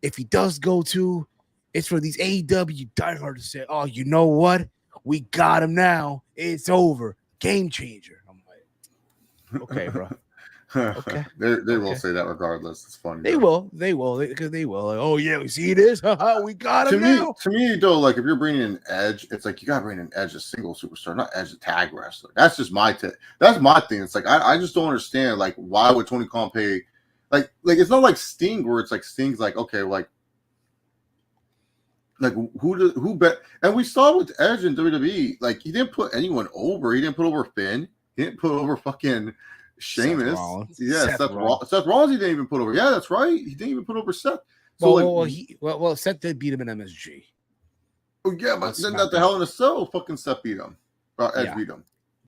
if he does go to, it's for these AEW diehards to say, oh, you know what? We got him now. It's over. Game changer. I'm like, okay, bro. Okay. They will say that regardless. It's funny. They will. Because they will. Like, oh, yeah, we see this. We got him now. To me, though, like, if you're bringing in Edge, it's like you got to bring in Edge a single superstar, not Edge a tag wrestler. That's just my That's my thing. It's like, I just don't understand, like, why would Tony Khan pay, like it's not like Sting where it's like Sting's like, okay, like who bet? And we saw with Edge in WWE, like, he didn't put anyone over. He didn't put over Finn. He didn't put over fucking Sheamus. Seth Rollins he didn't even put over. Yeah, that's right. He didn't even put over Seth. So Seth did beat him in MSG. Oh yeah, but then at the Hell in a Cell, fucking Seth beat him. Edge beat him.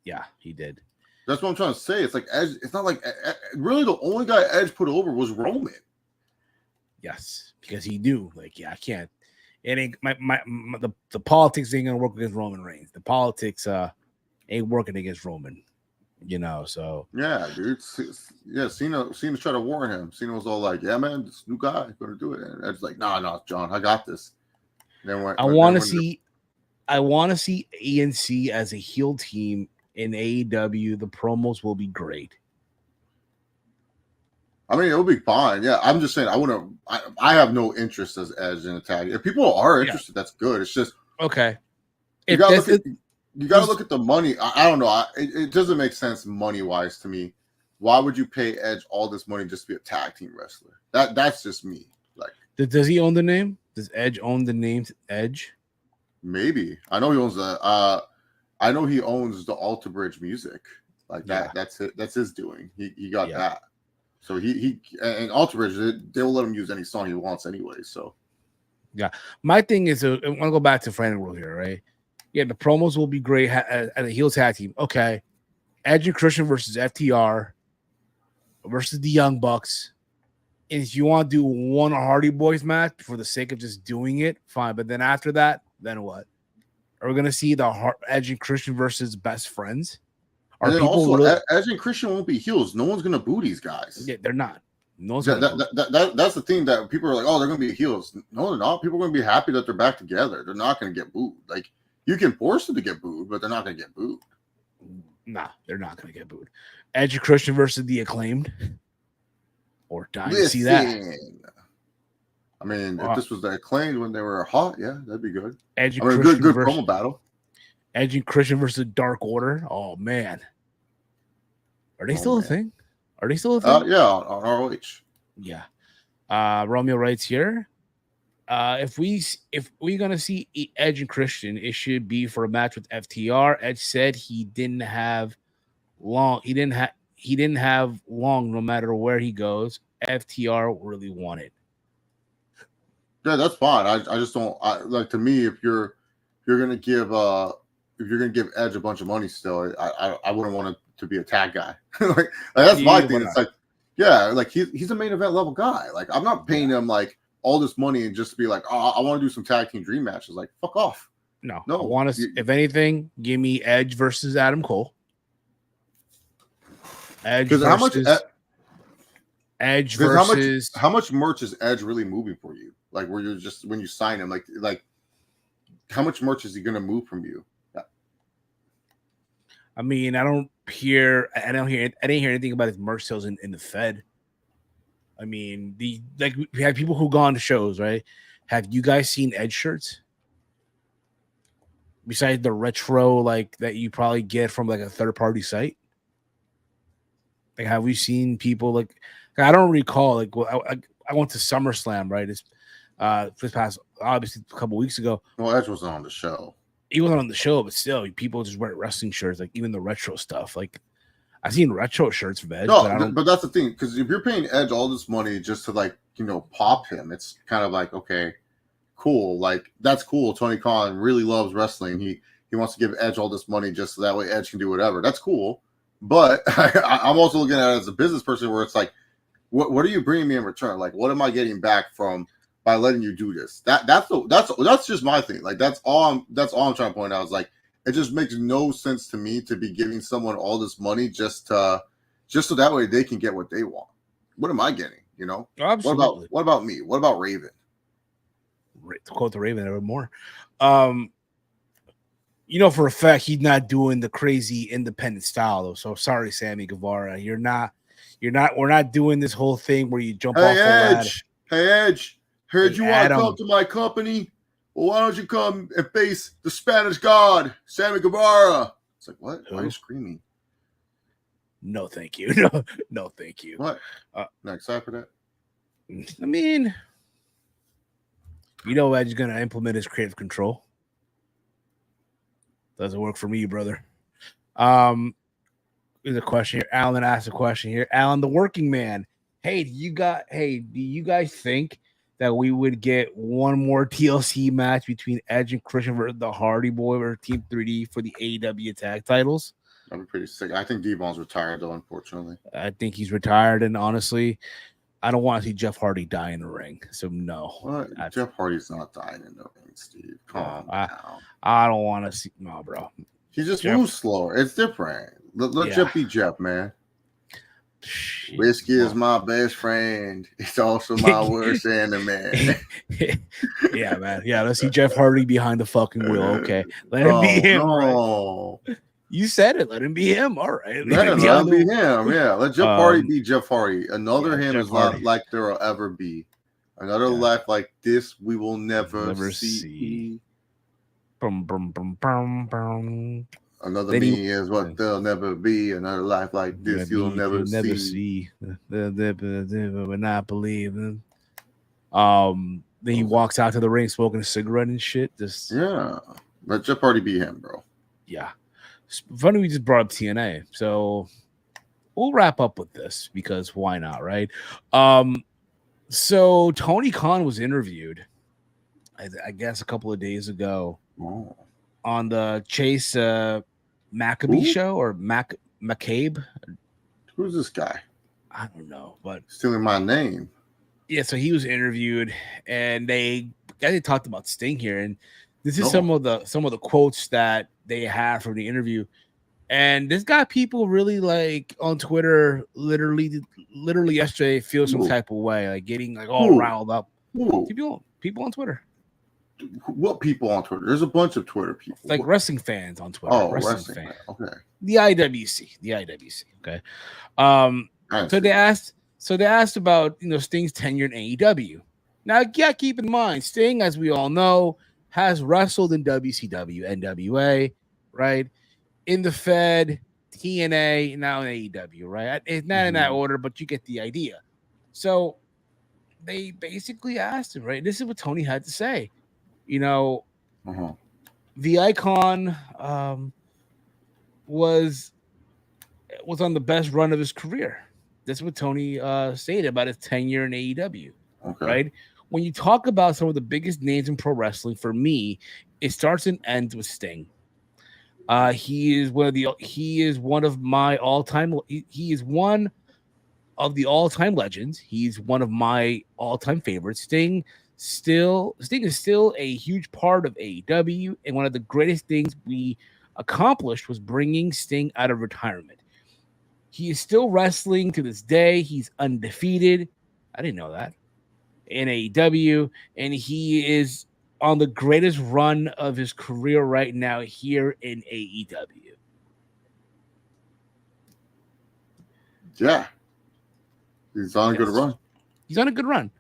Yeah, he did. That's what I'm trying to say. It's like Edge. It's not like really the only guy Edge put over was Roman. Yes, because he knew, like, yeah, I can't. It ain't the politics ain't gonna work against Roman Reigns. The politics ain't working against Roman. you know. So Yeah, dude. Yeah, Cena tried to warn him. Cena was all like, "Yeah, man, this new guy gonna do it." And Edge's like, "No, no, John, I got this." Then I want to see, ENC as a heel team in AEW. The promos will be great. I mean, it'll be fine. Yeah, I'm just saying. I have no interest as Edge in a tag. If people are interested, that's good. It's just okay. You gotta look at the money. I don't know. It doesn't make sense money wise to me. Why would you pay Edge all this money just to be a tag team wrestler? That's just me. Like, does he own the name? Does Edge own the name Edge? Maybe. I know he owns I know he owns the Alter Bridge Music. Like that. Yeah. That's it. That's his doing. He got that. So he and Alter Bridge, they'll let him use any song he wants anyway. So yeah, my thing is, I want to go back to Frantic World here, right? Yeah, the promos will be great at a heel tag team. Okay, Edge and Christian versus FTR versus the Young Bucks. And if you want to do one Hardy Boys match for the sake of just doing it, fine. But then after that, then what? Are we gonna see the Edge and Christian versus Best Friends? And then also, Edge and Christian won't be heels. No one's gonna boo these guys. Yeah, they're not. No one's that's the thing that people are like, oh, they're gonna be heels. No, they're not. People are gonna be happy that they're back together. They're not gonna get booed. Like, you can force them to get booed, but they're not gonna get booed. Nah, they're not gonna get booed. Edge and Christian versus the Acclaimed. Or dying to see that. I mean, if this was the Acclaimed when they were hot, yeah, that'd be good. Edge and Christian good promo battle. Edge and Christian versus Dark Order. Oh man, are they still a thing? Are they still a thing? Yeah, on ROH. Yeah. Romeo writes here. If we're gonna see Edge and Christian, it should be for a match with FTR. Edge said he didn't have long. He didn't have long no matter where he goes. FTR really won it. Yeah, that's fine. I just don't like, to me, if you're gonna give Edge a bunch of money still, I wouldn't want it to be a tag guy. like that's my thing. It's like, yeah, like he's a main event level guy. Like, I'm not paying him like all this money and just to be like, oh, I want to do some tag team dream matches. Like, fuck off. No. I want to. If anything, give me Edge versus Adam Cole. Edge versus Edge versus how much merch is Edge really moving for you? Like, where you're just, when you sign him, like how much merch is he gonna move from you? I mean, I didn't hear anything about his merch sales in the Fed. I mean, we have people who go on to shows, right? Have you guys seen Edge shirts? Besides the retro, like, that you probably get from like a third-party site? Like, have we seen people like I don't recall, like, well, I went to SummerSlam, right? It's this past, obviously, a couple weeks ago. Well, Edge wasn't on the show. He wasn't on the show, but still, people just wear wrestling shirts, like even the retro stuff. Like, I've seen retro shirts from Edge. No, but that's the thing, because if you're paying Edge all this money just to, like, pop him, it's kind of like, okay, cool. Like, that's cool. Tony Khan really loves wrestling. He wants to give Edge all this money just so that way Edge can do whatever. That's cool. But I'm also looking at it as a business person where it's like, what are you bringing me in return? Like, what am I getting back by letting you do this? That's just my thing. Like, that's all I'm trying to point out is, like, it just makes no sense to me to be giving someone all this money just so that way they can get what they want. What am I getting? Absolutely. What about me? What about Raven? To quote the Raven ever more. For a fact, he's not doing the crazy independent style, though. So sorry, Sammy Guevara. We're not doing this whole thing where you jump off the ladder. Hey, Edge, heard you want to come to my company? Well, why don't you come and face the Spanish God, Sammy Guevara? It's like, what? Why are you screaming? No, thank you. No, thank you. What? Not excited for that? I mean, Edge is going to implement his creative control. Doesn't work for me, brother. There's a question here. Alan asked a question here. Alan, the working man. Hey, do you guys think that we would get one more TLC match between Edge and Christian versus the Hardy Boy or Team 3D for the AEW tag titles? That'd be pretty sick. I think D-Von's retired, though, unfortunately. I think he's retired, and honestly, I don't want to see Jeff Hardy die in the ring. So no. What? Jeff Hardy's not dying in the ring, Steve. Calm down. I don't want to see. No, bro. He just moves slower. It's different. Let Yeah. Jeff be Jeff, man. Shit. Whiskey is my best friend. It's also my worst enemy. Yeah, man. Yeah, let's see Jeff Hardy behind the fucking wheel. Okay, let him be him. No. Right? You said it. Let him be him. All right. Yeah, let him be him. Yeah, let Jeff Hardy be Jeff Hardy. Another him Jeff is Hardy. not like there will ever be. Another life like this we will never see. Brum, brum, brum, brum, brum. Another Then me is what there'll never be. Another life like this you'll never see. Would not believe. Then he walks out to the ring smoking a cigarette and shit. Just let Jeff Hardy be him, bro. Yeah. Funny we just brought up TNA. So we'll wrap up with this because why not, right? So Tony Khan was interviewed, I guess a couple of days ago on the Chase Maccabee show or McCabe. Who's this guy? I don't know, but stealing my name. Yeah, so he was interviewed, and they talked about Sting here, and this is some of the quotes that they have from the interview, and this got people really like on Twitter, literally yesterday feel some type of way, like getting like all riled up. People on Twitter. What people on Twitter? There's a bunch of Twitter people, like wrestling fans on Twitter. Oh, wrestling fan. Okay. The IWC. Okay. So they asked about Sting's tenure in AEW. Now, keep in mind, Sting, as we all know, has wrestled in WCW, NWA, right? In the Fed, TNA, now in AEW, right? It's not in that order, but you get the idea. So they basically asked him, right? This is what Tony had to say. The Icon was on the best run of his career. That's what Tony stated about his tenure in AEW, right? When you talk about some of the biggest names in pro wrestling, for me, it starts and ends with Sting. He is one of my all-time. He is one of the all-time legends. He's one of my all-time favorites. Sting is still a huge part of AEW, and one of the greatest things we accomplished was bringing Sting out of retirement. He is still wrestling to this day. He's undefeated. I didn't know that. In AEW, and he is on the greatest run of his career right now here in AEW. Yeah. He's on a good run. He's on a good run.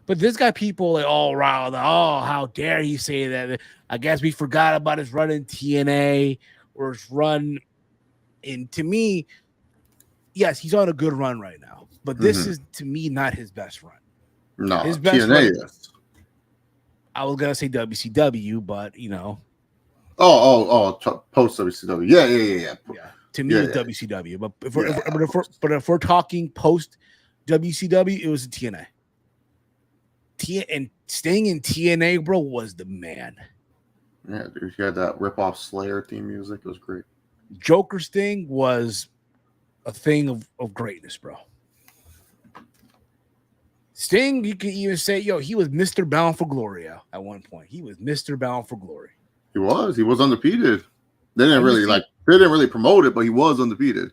But this got people like all riled. Oh, how dare he say that? I guess we forgot about his run in TNA or his run in, to me, yes, he's on a good run right now. But this is, to me, not his best run. No, his best TNA run, is. I was going to say WCW, but, post WCW. Yeah. To me, it was WCW. But if we're talking post WCW, it was a TNA. And Sting in TNA, bro, was the man. Yeah, dude, he had that rip-off Slayer theme music. It was great. Joker Sting was a thing of greatness, bro. Sting, you can even say, he was Mr. Bound for Glory at one point. He was Mr. Bound for Glory. He was undefeated. They didn't really promote it, but he was undefeated.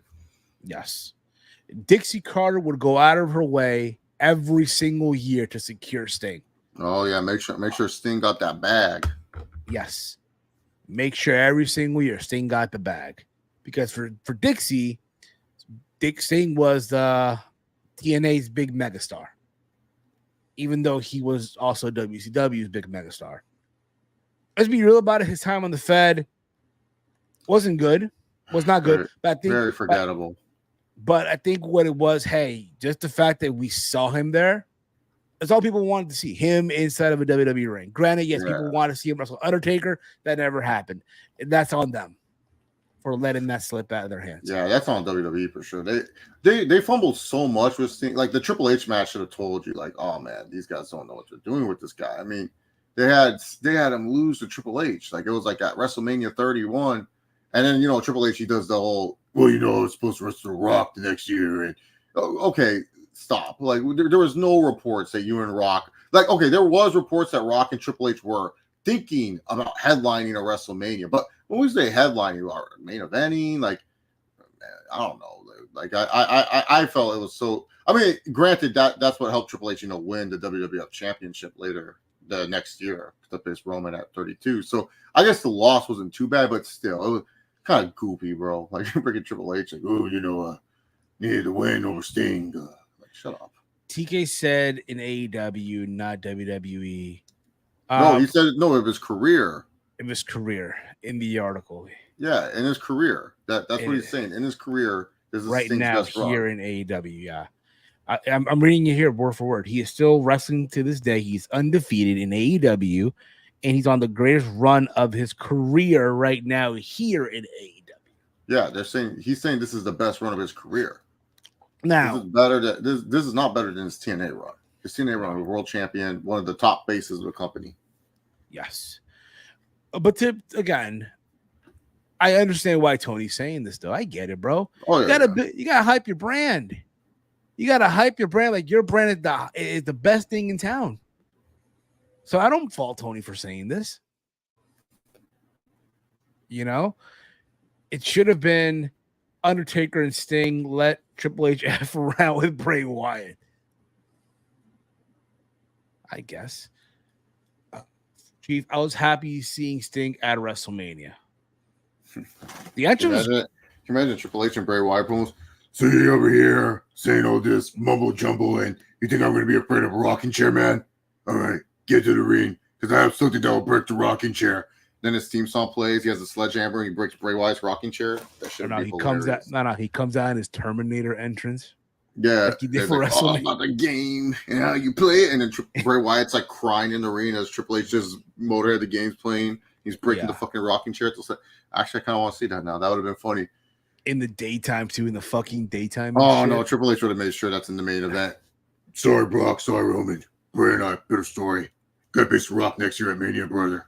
Yes. Dixie Carter would go out of her way every single year to secure Sting. Oh yeah, make sure Sting got that bag. Yes. Make sure every single year Sting got the bag. Because for Dixie, Sting was TNA's big megastar. Even though he was also WCW's big megastar. Let's be real about it. His time on the Fed wasn't good. Was not good. But I think very forgettable. But I think what it was, just the fact that we saw him there, that's all people wanted to see. Him inside of a WWE ring. Granted, yes, people want to see him wrestle Undertaker. That never happened. And that's on them for letting that slip out of their hands. Yeah, that's on WWE for sure. They fumbled so much with Sting. Like the Triple H match should have told you, like, oh man, these guys don't know what they're doing with this guy. I mean, they had him lose to Triple H. Like it was like at WrestleMania 31. And then, Triple H, he does the whole, it's supposed to wrestle Rock the next year. And okay, stop. Like there was no reports that you and Rock, like, okay, there was reports that Rock and Triple H were thinking about headlining a WrestleMania. But when we say headlining, main eventing, like I don't know. Like I felt it was so. I mean, granted that's what helped Triple H, win the WWF Championship later the next year to face Roman at 32. So I guess the loss wasn't too bad, but still, it was kind of goofy, bro. Like freaking Triple H, like, oh, needed to win over Sting. Like, shut up. TK said in AEW, not WWE. No, he said no of his career. In his career, in the article. Yeah, in his career. That's what he's saying. In his career, this is right Sting's now best here run. in AEW. Yeah, I'm reading it here word for word. He is still wrestling to this day. He's undefeated in AEW, and he's on the greatest run of his career right now here in AEW. Yeah, he's saying this is the best run of his career. Now, this is better than this is not better than his TNA run. His TNA run, world champion, one of the top faces of the company. Yes, but again, I understand why Tony's saying this, though. I get it, bro. Oh, yeah, you gotta hype your brand. You gotta hype your brand like your brand is the best thing in town. So I don't fault Tony for saying this. It should have been Undertaker and Sting let Triple H F around with Bray Wyatt. I guess. Chief, I was happy seeing Sting at WrestleMania. The entrance. Can you imagine Triple H and Bray Wyatt promos? So you over here saying all this mumble jumble, and you think I'm going to be afraid of a rocking chair, man? All right, get to the ring, because I have something that will break the rocking chair. Then his theme song plays. He has a sledgehammer. And he breaks Bray Wyatt's rocking chair. That should be hilarious. He comes out in his Terminator entrance. Yeah, like he did for WrestleMania. It's not the game and how you play it. And then Bray Wyatt's like crying in the ring as Triple H just Motorhead the game's playing. He's breaking the fucking rocking chair. Actually, I kind of want to see that now. That would have been funny. In the daytime, too. In the fucking daytime. Oh, no. Triple H would have made sure that's in the main event. Sorry, Brock. Sorry, Roman. Bray and I, bitter story. Got to Rock next year at Mania, brother.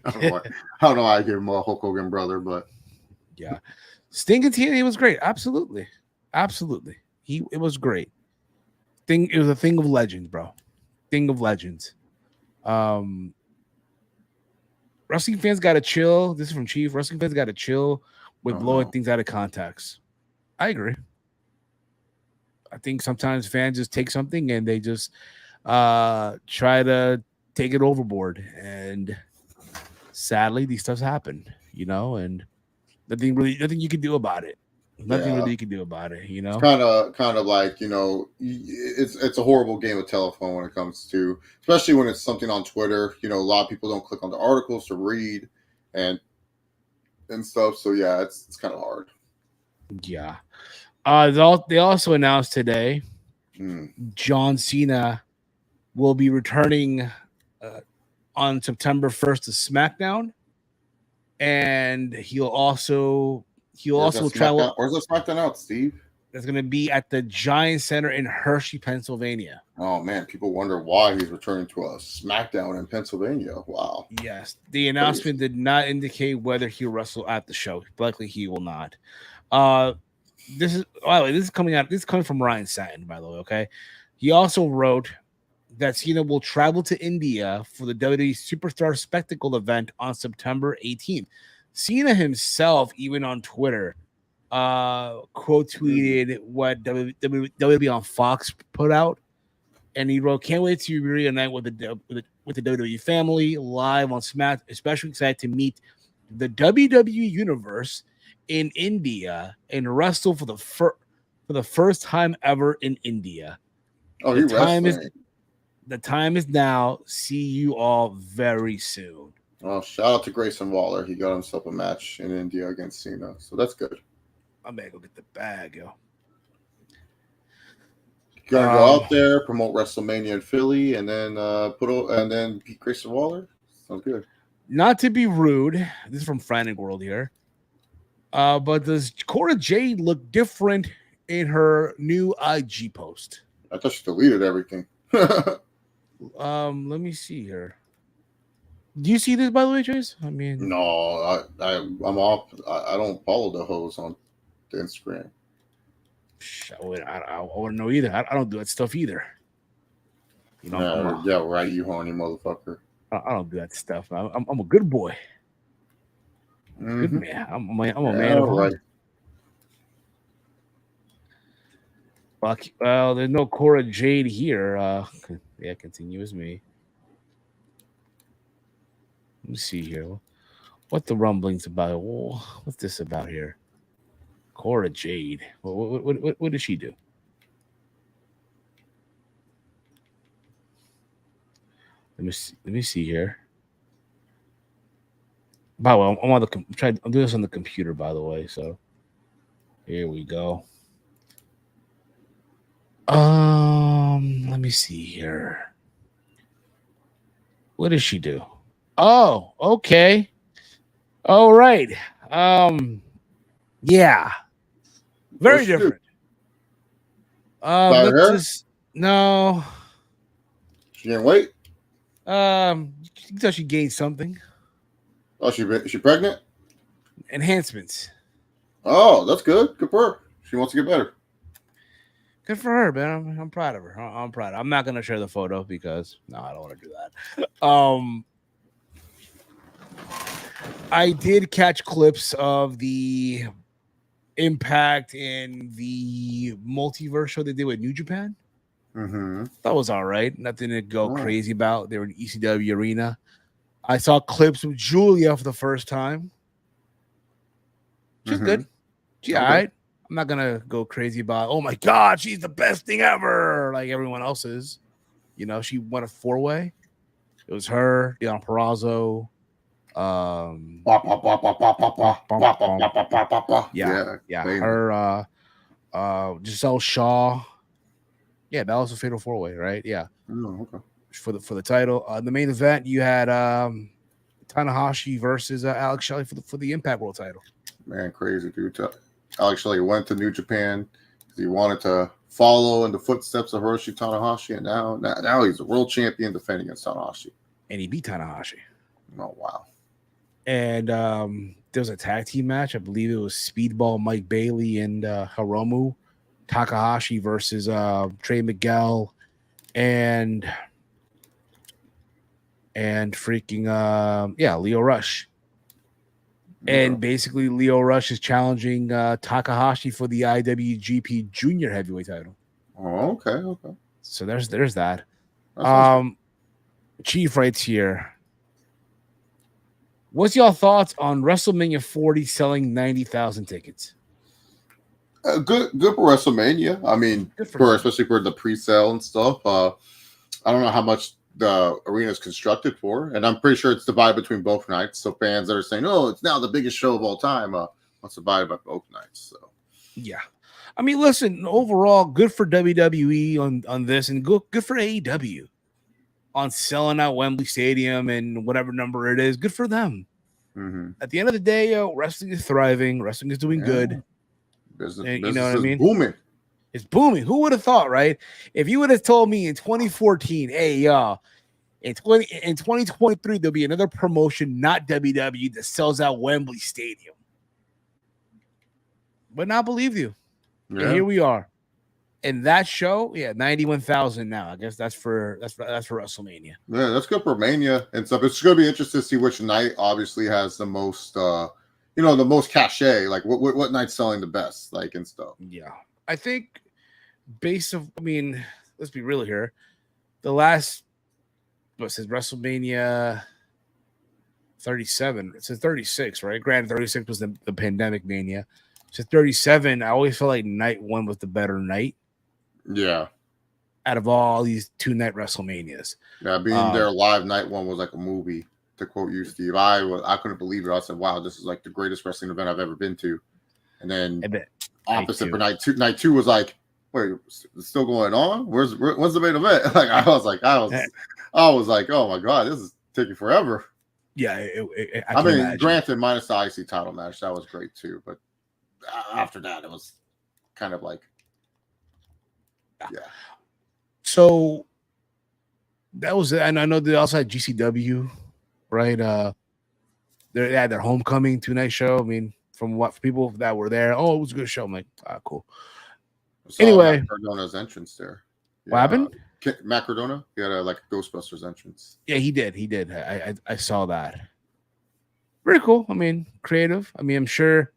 I don't know why I give him a Hulk Hogan brother, but. Yeah. Sting and TNA was great. Absolutely. It was great. It was a thing of legends, bro. Thing of legends. Wrestling fans got to chill. This is from Chief. Wrestling fans got to chill with blowing things out of context. I agree. I think sometimes fans just take something and they just try to take it overboard. And sadly, these stuffs happen, and nothing you can do about it. Nothing really you can do about it, It's kind of like, it's a horrible game of telephone when it comes to, especially when it's something on Twitter. A lot of people don't click on the articles to read and stuff. So yeah, it's kind of hard. Yeah. They also announced today John Cena will be returning on September 1st to SmackDown, and he'll also travel. Where's the SmackDown out, Steve? That's going to be at the Giant Center in Hershey, Pennsylvania. Oh man, people wonder why he's returning to a SmackDown in Pennsylvania. Wow. Yes, the announcement did not indicate whether he'll wrestle at the show. Likely he will not. This is coming out. This is coming from Ryan Satin, by the way. Okay, he also wrote that Cena will travel to India for the WWE Superstar Spectacle event on September 18th. Cena himself, even on Twitter, quote tweeted what WWE on Fox put out, and he wrote, "Can't wait to reunite with the WWE family live on Smack. Especially excited to meet the WWE universe in India and wrestle for the first time ever in India. The time is now. See you all very soon." Well, shout out to Grayson Waller. He got himself a match in India against Cena, so that's good. I'm gonna go get the bag, yo. Gonna go out there, promote WrestleMania in Philly, and then beat Grayson Waller. Sounds good. Not to be rude, this is from Frantic World here. But does Cora Jade look different in her new IG post? I thought she deleted everything. Let me see here. Do you see this, by the way, Chase? I mean, no, I'm off. I don't follow the hoes on the Instagram. I wouldn't know either. I don't do that stuff either. Yeah, right, you horny motherfucker. I don't do that stuff. I'm a good boy. Good man. I'm a man of honor. Well, there's no Cora Jade here. Yeah, continue as me. Let me see here. What the rumblings about? What's this about here? Cora Jade. What did she do? Let me see here. By the way, I'm doing this on the computer, by the way. So here we go. Let me see here. What does she do? Oh, okay. All right. Yeah. Very What's she do? different. About her? No. She didn't wait. You can tell she gained something. Oh, she pregnant? Enhancements. Oh, that's good. Good for her. She wants to get better. Good for her, man. I'm proud of her. I'm proud. I'm not gonna share the photo because no, I don't want to do that. I did catch clips of the Impact and the multiverse show they did with New Japan. Mm-hmm. That was all right. Nothing to go crazy about. They were in ECW arena. I saw clips of Julia for the first time. She's good. She's all right. I'm not gonna go crazy about, oh my god, she's the best thing ever, like everyone else is. You know, she won a 4-way. It was her, Deon Purrazzo. Her, Giselle Shaw. Yeah, that was a fatal 4-way, right? Yeah. Oh, okay. For the title. The main event, you had Tanahashi versus Alex Shelley for the Impact World title. Man, crazy dude. Alex Shelley went to New Japan because he wanted to follow in the footsteps of Hiroshi Tanahashi, and now he's a world champion defending against Tanahashi. And he beat Tanahashi. Oh, wow. And there was a tag team match. I believe it was Speedball Mike Bailey and Hiromu Takahashi versus Trey Miguel and freaking Leo Rush. And basically, Leo Rush is challenging Takahashi for the IWGP Junior Heavyweight title. Oh, okay. So there's that. Chief writes here. What's your thoughts on WrestleMania 40 selling 90,000 tickets? Good for WrestleMania. I mean, especially for the pre-sale and stuff. I don't know how much the arena is constructed for, and I'm pretty sure it's divided between both nights. So fans that are saying, "Oh, it's now the biggest show of all time," it's divided by both nights. So yeah, I mean, listen, overall, good for WWE on this, and good for AEW on selling out Wembley Stadium and whatever number it is. Good for them. Mm-hmm. At the end of the day, wrestling is thriving. Wrestling is doing good. Business you know what I mean? Booming. It's booming. Who would have thought, right? If you would have told me in 2014, hey, in 2023, there'll be another promotion, not WWE, that sells out Wembley Stadium. But not believe you. Yeah. And here we are. And that show, 91,000 now. I guess that's for WrestleMania. Yeah, that's good for Mania and stuff. It's going to be interesting to see which night obviously has the most, the most cachet. Like what night's selling the best, like and stuff. Yeah, I think let's be real here. The last, says WrestleMania 37. It says 36, right? Granted, 36 was the pandemic mania. So 37, I always felt like night one was the better night. Yeah. Out of all these 2-night WrestleManias. Yeah, being there live night one was like a movie, to quote you, Steve. I couldn't believe it. I said, wow, this is like the greatest wrestling event I've ever been to. And then opposite for night two was like, wait, it's still going on? When's the main event? Like I was like, oh my god, this is taking forever. Yeah, I mean, imagine. Granted, minus the IC title match, that was great too. But after that, it was kind of like, yeah. So that was, and I know they also had GCW, right? They had their homecoming 2-night show. I mean, from what people that were there, it was a good show. I'm like, cool. Anyway, Matt Cardona's entrance there. What happened? Matt Cardona, he had a Ghostbusters entrance. Yeah, he did. I saw that. Very cool. I mean, creative. I mean, I'm sure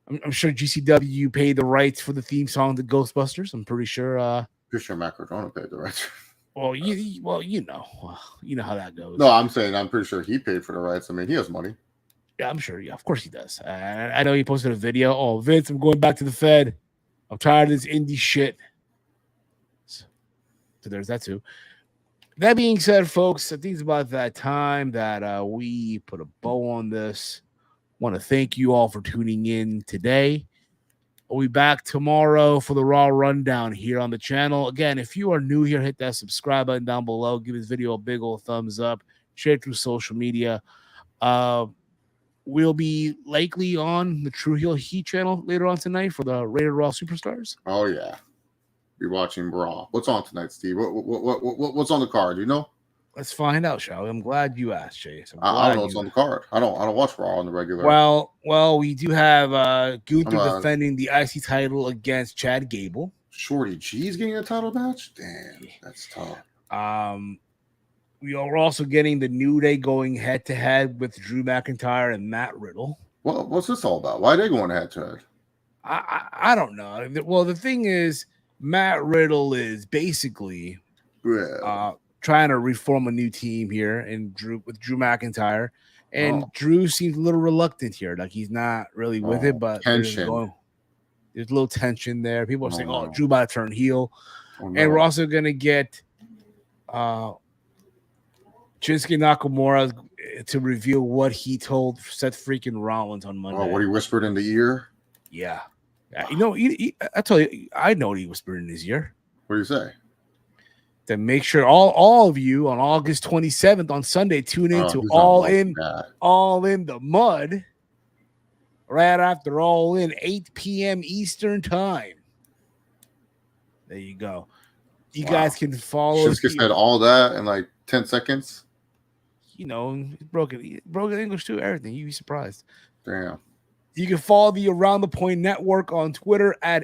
I'm sure GCW paid the rights for the theme song to Ghostbusters. I'm pretty sure. Pretty sure Matt Cardona paid the rights. Well, you know how that goes. No, I'm saying I'm pretty sure he paid for the rights. I mean, he has money. Yeah, I'm sure. Yeah, of course he does. I know he posted a video. Oh, Vince, I'm going back to the Fed. I'm tired of this indie shit. So there's that too. That being said, folks, I think it's about that time that we put a bow on this. Want to thank you all for tuning in today. We'll be back tomorrow for the Raw Rundown here on the channel. Again, if you are new here, hit that subscribe button down below. Give this video a big old thumbs up. Share it through social media. We'll be likely on the True Heel Heat channel later on tonight for the Rated Raw Superstars. Oh yeah, be watching Raw. What's on tonight, Steve? What's on the card? You know? Let's find out, shall we? I'm glad you asked, Chase. I don't know what's on the card. I don't watch Raw on the regular. Well, we do have Gunther defending the IC title against Chad Gable. Shorty G's getting a title match. Damn, that's tough. We are also getting the New Day going head to head with Drew McIntyre and Matt Riddle. Well, what's this all about? Why are they going head to head? I don't know. Well, the thing is, Matt Riddle is basically trying to reform a new team here, and Drew McIntyre, and Drew seems a little reluctant here. Like he's not really with it, but there's a little tension there. People are saying, "Oh, Drew about to turn heel," and we're also gonna get Shinsuke Nakamura to reveal what he told Seth freaking Rollins on Monday. Oh, what he whispered in the ear? Yeah. You know, I tell you, I know what he whispered in his ear. What do you say? To make sure all of you on August 27th on Sunday tune in to All In the Mud right after All In, 8 p.m. Eastern time. There you go. You guys can follow. Shinsuke said all that in like 10 seconds. You know, broken English too. Everything. You'd be surprised. Damn. You can follow the Around the Point Network on Twitter at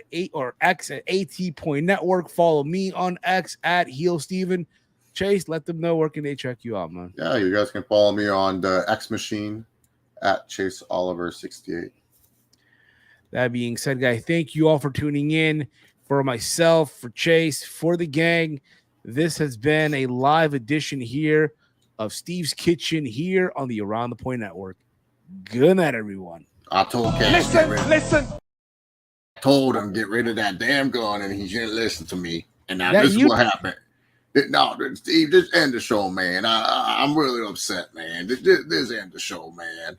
X at AT Point Network. Follow me on X at Heel Steven. Chase, let them know where can they check you out, man. Yeah, you guys can follow me on the X Machine at Chase Oliver 68. That being said, guys, thank you all for tuning in. For myself, for Chase, for the gang, this has been a live edition here of Steve's Kitchen here on the Around the Point Network. Good night, everyone. I told Cash, listen. I told him get rid of that damn gun, and he didn't listen to me. And now this is what happened. No, Steve, just end the show, man. I'm really upset, man. This end the show, man.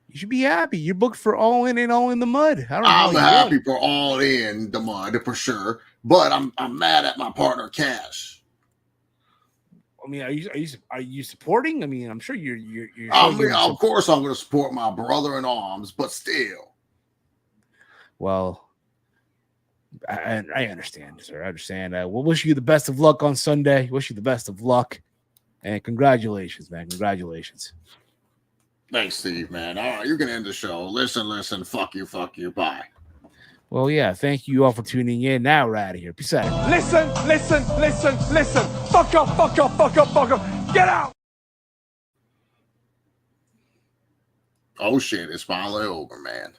You should be happy. You're booked for All In and All in the Mud. I'm happy for All In the Mud for sure, but I'm mad at my partner Cash. I mean, are you supporting? I mean, I'm sure you're of course, I'm going to support my brother in arms, but still. Well, I understand, sir. I understand. We'll wish you the best of luck on Sunday. Wish you the best of luck, and congratulations, man. Congratulations. Thanks, Steve, man. All right, you can end the show. Listen. Fuck you. Bye. Well, yeah, thank you all for tuning in. Now we're out of here. Peace out. Listen. Fuck up. Get out. Oh, shit. It's finally over, man.